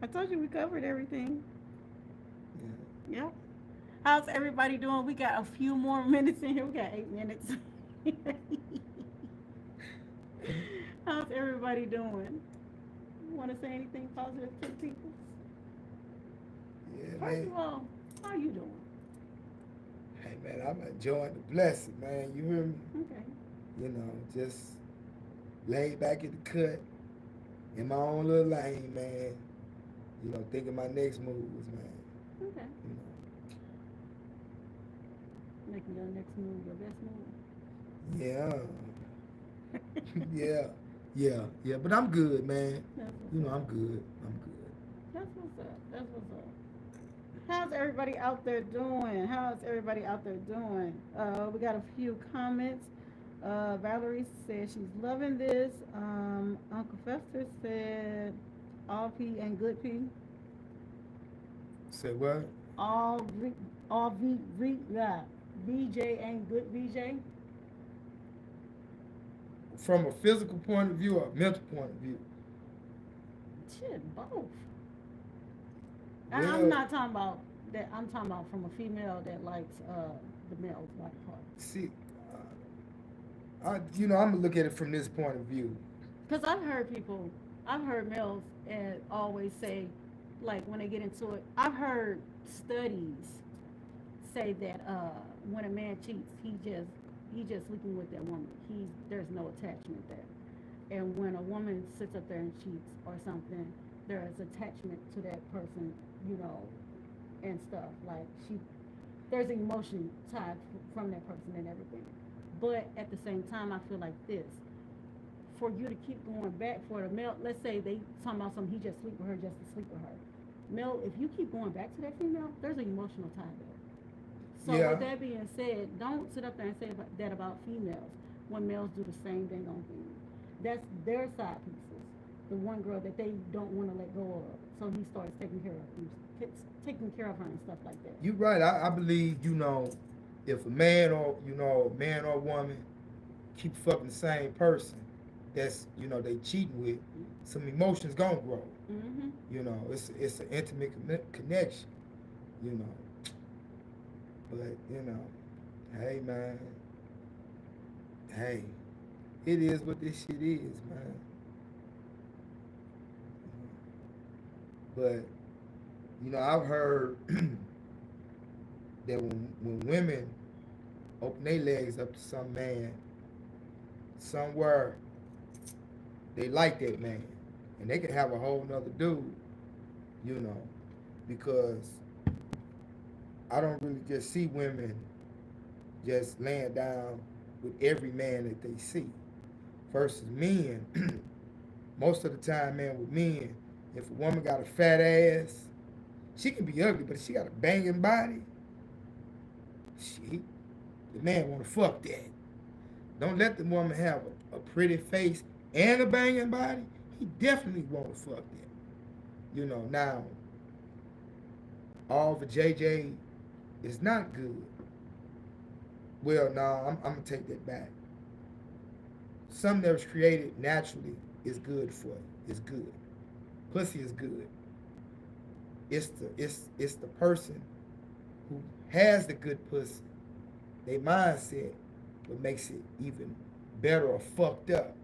I told you we covered everything. Yeah. Yep. How's everybody doing? We got a few more minutes in here. We got 8 minutes. How's everybody doing? Want to say anything positive to the people? Yeah, First man. of all, how you doing? Hey, man, I'm enjoying the blessing, man. You hear me? Okay. Just laid back in the cut in my own little lane, man. Thinking my next moves, man. Okay. Making your next move your best move. Yeah. yeah. But I'm good, man. I'm good. I'm good. That's what's up. How's everybody out there doing? We got a few comments. Valerie said she's loving this. Uncle Fester said all P and good P. Say what? VJ and good VJ. From a physical point of view or a mental point of view? Shit, both. Yeah. I'm not talking about that. I'm talking about from a female that likes the male's body part. See, I'm gonna look at it from this point of view. Because I've heard males and always say, like when they get into it, I've heard studies say that when a man cheats, he just sleeping with that woman. There's no attachment there. And when a woman sits up there and cheats or something, there is attachment to that person, and stuff. Like there's emotion tied from that person and everything. But at the same time, I feel like this. For you to keep going back for the male, let's say they talking about something, he just sleep with her just to sleep with her. Male, if you keep going back to that female, there's an emotional tie there. So with that being said, don't sit up there and say that about females when males do the same thing on females. That's their side pieces. The one girl that they don't want to let go of. So he starts taking care of her and stuff like that. You're right. I believe, if a man or man or woman keep fucking the same person that's they cheating with, some emotions gonna grow. Mm-hmm. It's an intimate connection. You know, but hey man, hey, it is what this shit is, man. But I've heard that when women open their legs up to some man somewhere, they like that man, and they can have a whole nother dude, you know, because I don't really just see women just laying down with every man that they see. Versus men, most of the time, man, with men, if a woman got a fat ass, she can be ugly, but if she got a banging body, she, the man want to fuck that. Don't let the woman have a pretty face and a banging body. He definitely want to fuck that. Now, all for JJ is not good. Well, no, I'm going to take that back. Something that was created naturally is good for you. It's good. Pussy is good. It's the person who has the good pussy, their mindset, what makes it even better or fucked up.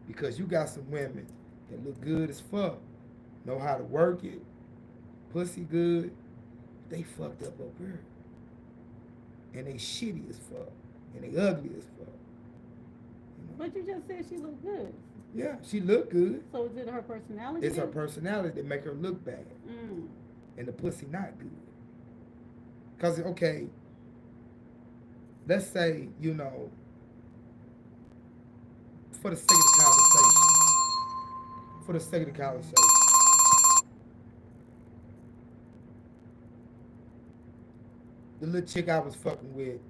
Because you got some women that look good as fuck, know how to work it, pussy good, they fucked up here. And they shitty as fuck. And they ugly as fuck. But you just said she looked good. Yeah, she look good. So is it her personality? It's her personality that make her look bad. And the pussy not good. Because, okay, let's say, for the sake of the conversation, the little chick I was fucking with,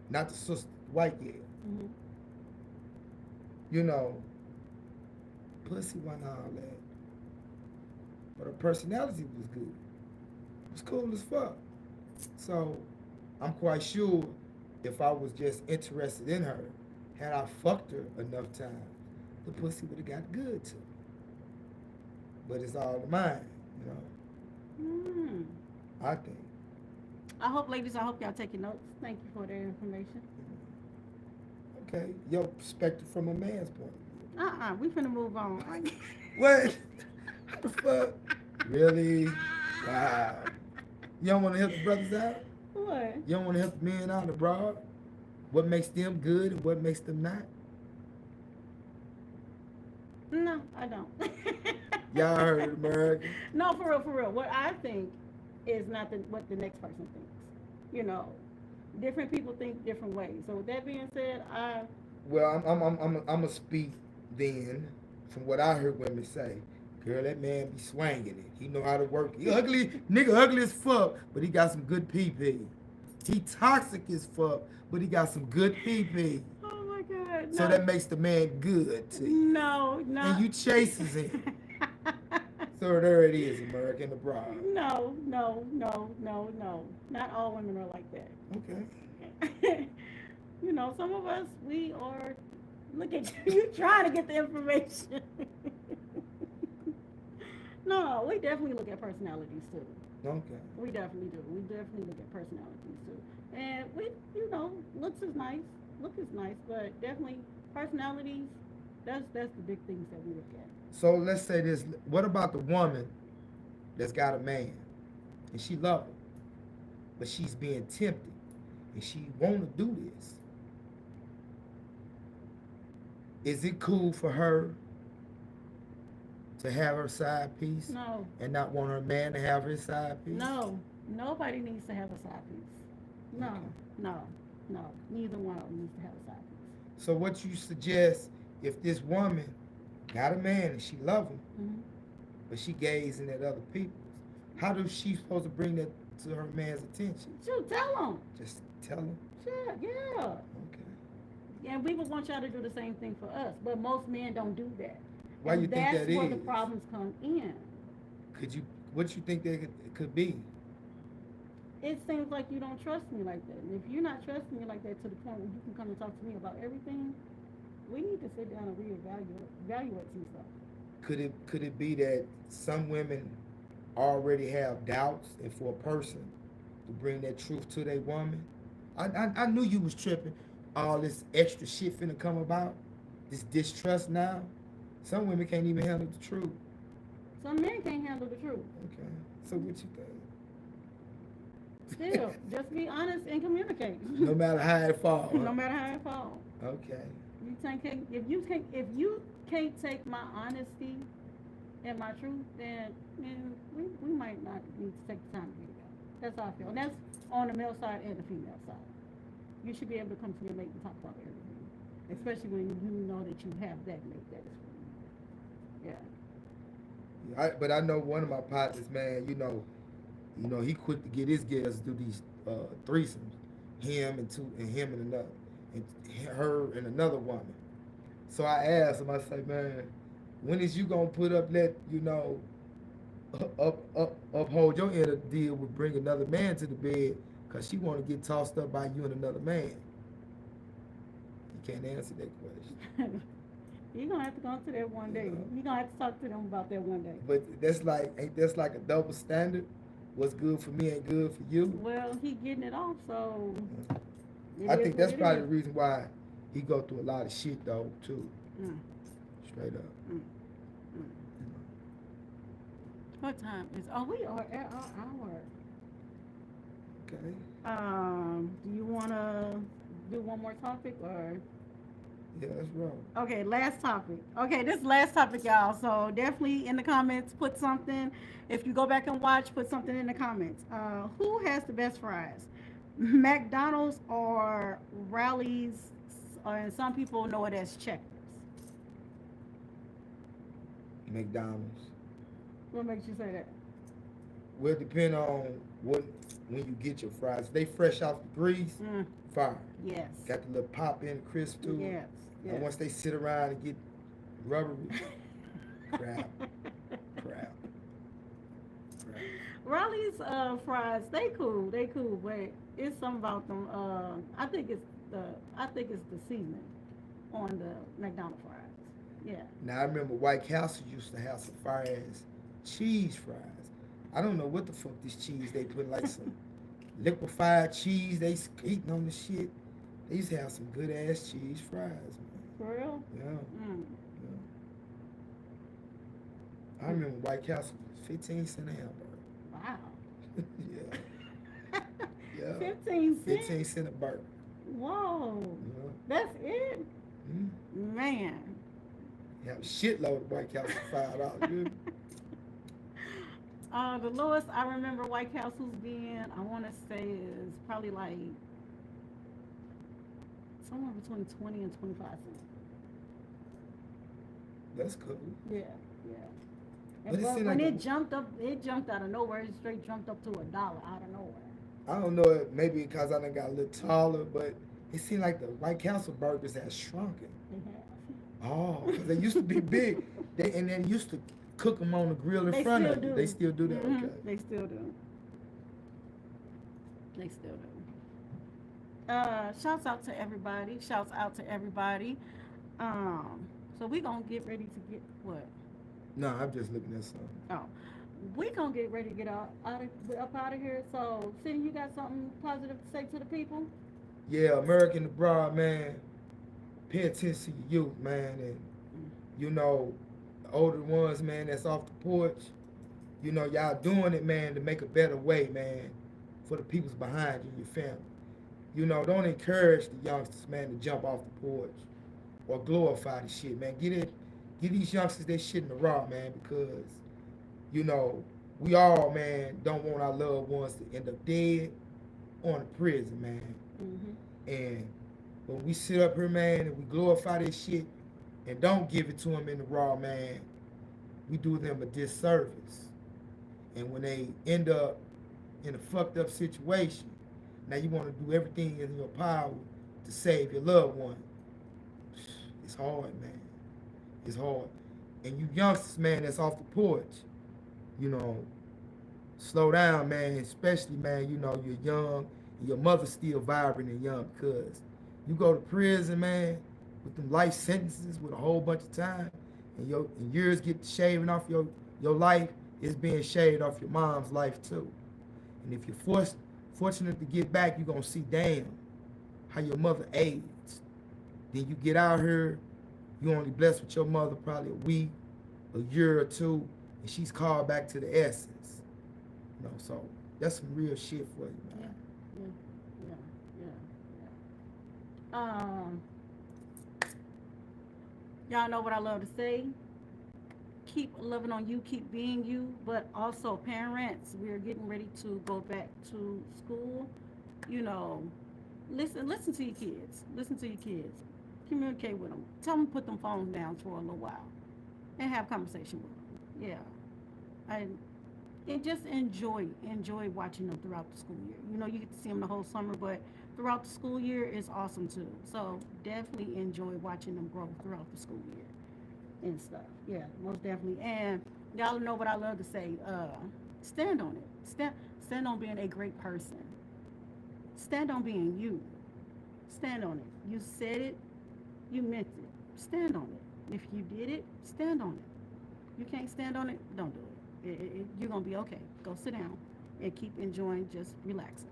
not the sister, white girl. Mm-hmm. Pussy wasn't all that. But her personality was good. It was cool as fuck. So, I'm quite sure if I was just interested in her, had I fucked her enough times, the pussy would have got good too. But it's all the mind, I think. I hope y'all taking notes. Thank you for that information. Okay, your perspective from a man's point of view. We finna move on. What? What the fuck? Really? Wow. You don't want to help the brothers out? What? You don't want to help the men out abroad? What makes them good and what makes them not? No, I don't. Y'all heard America? No, for real. What I think is not what the next person thinks. Different people think different ways. So with that being said, Well, I'm gonna speak then from what I heard women say. Girl, that man be swinging it. He know how to work. He ugly, nigga ugly as fuck, but he got some good PP. He toxic as fuck, but he got some good PP. Oh my God. No. So that makes the man good to you. No. And you chases him. So there it is, American abroad. No. Not all women are like that. Okay. Some of us, we are, look at you trying to get the information. No, we definitely look at personalities too. Okay. We definitely do. We definitely look at personalities too. And we, looks is nice. Look is nice, but definitely personalities, that's the big things that we look at. So let's say this. What about the woman that's got a man and she love him, but she's being tempted and she want to do this? Is it cool for her to have her side piece? No. And not want her man to have his side piece? No. Nobody needs to have a side piece. No. Okay. No. Neither one of them needs to have a side piece. So what you suggest if this woman got a man and she love him, but she gazing at other people, how does she supposed to bring that to her man's attention? Shoot, tell him. Just tell him? Sure, yeah. Okay. And we would want y'all to do the same thing for us, but most men don't do that. Why and you think that is? That's where the problems come in. What you think that it could be? it seems like you don't trust me like that. And if you're not trusting me like that to the point where you can come and talk to me about everything, we need to sit down and evaluate some stuff. Could it be that some women already have doubts, and for a person to bring that truth to their woman, I knew you was tripping. All this extra shit finna come about, this distrust now. Some women can't even handle the truth. Some men can't handle the truth. Okay, so what you Still, just be honest and communicate. think? No matter how it falls. No matter how it falls. Okay. If you can't take my honesty and my truth, then we might not need to take the time to be together. That's how I feel. And that's on the male side and the female side. You should be able to come to your mate and talk about everything, especially when you know that you have that mate that is for you. Yeah. But I know one of my partners, man. He quick to get his girls to do these threesomes, him and another, and her and another woman. So I asked him. I say, man, when is you gonna put up uphold your end of the deal with bring another man to the bed, cause she want to get tossed up by you and another man? You can't answer that question. You're gonna have to go to that one day. You're gonna have to talk to them about that one day. But ain't that's like a double standard? What's good for me ain't good for you. Well, he getting it off, so I think that's probably the reason why he go through a lot of shit though too. Straight up. What time is? Oh, we are at our hour. Okay. Do you wanna do one more topic or? Yeah, that's wrong. Okay, last topic. Okay, this last topic, y'all. So definitely in the comments, put something. If you go back and watch, put something in the comments. Who has the best fries? McDonald's or Rally's? And some people know it as Checkers. McDonald's. What makes you say that? Well, it depend on when you get your fries. If they fresh off the grease, fire. Yes. Got the little pop in crisp too. Yes. And once they sit around and get rubbery, crap. Rally's fries, they cool, but it's something about them. I think it's the seasoning on the McDonald's fries. Yeah. Now I remember White Castle used to have some fire ass cheese fries. I don't know what the fuck this cheese they put, like some liquefied cheese they skating on the shit. They used to have some good ass cheese fries, man. For real? Yeah. I remember White Castle was 15 cents a hamburger. Wow. Yeah. 15 cents? 15 cents a burger. Whoa. Yeah. That's it? Mm-hmm. Man. You have a shitload of White Castle $5. The lowest I remember White Castle's being, I want to say, is probably like somewhere between 20 and 25 cents. That's cool. Yeah. But And it seemed when like it jumped out of nowhere. It straight jumped up to $1 out of nowhere. I don't know, maybe because I done got a little taller, but it seemed like the White Castle burgers had shrunken. They have. Oh, 'cause they used to be big. And then used to cook them on the grill in front of you. They still do that? Mm-hmm. Okay. They still do. Shouts out to everybody. So we gonna get ready to get what? No, I'm just looking at something. Oh, we gonna get ready to get up out of here. So, Cindy, you got something positive to say to the people? Yeah, American abroad, man. Pay attention to your youth, man, and the older ones, man, that's off the porch. Y'all doing it, man, to make a better way, man, for the peoples behind you and your family. Don't encourage the youngsters, man, to jump off the porch or glorify the shit, man. Get these youngsters their shit in the raw, man, because, we all, man, don't want our loved ones to end up dead or in prison, man. Mm-hmm. And when we sit up here, man, and we glorify this shit and don't give it to them in the raw, man, we do them a disservice. And when they end up in a fucked up situation, now you want to do everything in your power to save your loved one. It's hard, man. It's hard. And you youngsters, man, that's off the porch, slow down, man. Especially, man, you know, you're young and your mother's still vibrant and young because you go to prison, man, with them life sentences with a whole bunch of time and years get shaving off your life, it's being shaved off your mom's life too. And if you're fortunate to get back, you're gonna see, damn, how your mother aged. Then you get out here, you only blessed with your mother probably a week, a year or two, and she's called back to the essence. You know, so that's some real shit for you, Yeah, man. yeah, yeah, yeah, yeah. Y'all know what I love to say. Keep loving on you, keep being you, but also parents, we're getting ready to go back to school. You know, listen to your kids. Listen to your kids. Communicate with them. Tell them to put them phones down for a little while and have conversation with them. Yeah, and just enjoy watching them throughout the school year. You know, you get to see them the whole summer, but throughout the school year is awesome too. So definitely enjoy watching them grow throughout the school year and stuff. Yeah, most definitely. And y'all know what I love to say. Stand on it. Stand on being a great person. Stand on being you. Stand on it. You said it. You meant it. Stand on it. If you did it, stand on it. You can't stand on it, don't do it. You're gonna be okay. Go sit down and keep enjoying just relaxing.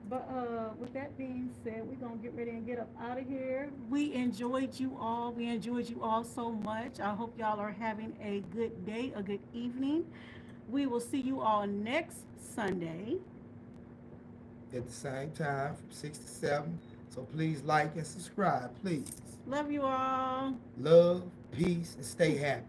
But with that being said, we're gonna get ready and get up out of here. We enjoyed you all. We enjoyed you all so much. I hope y'all are having a good day, a good evening. We will see you all next Sunday. At the same time, from 6 to 7. So please like and subscribe, please. Love you all. Love, peace, and stay happy.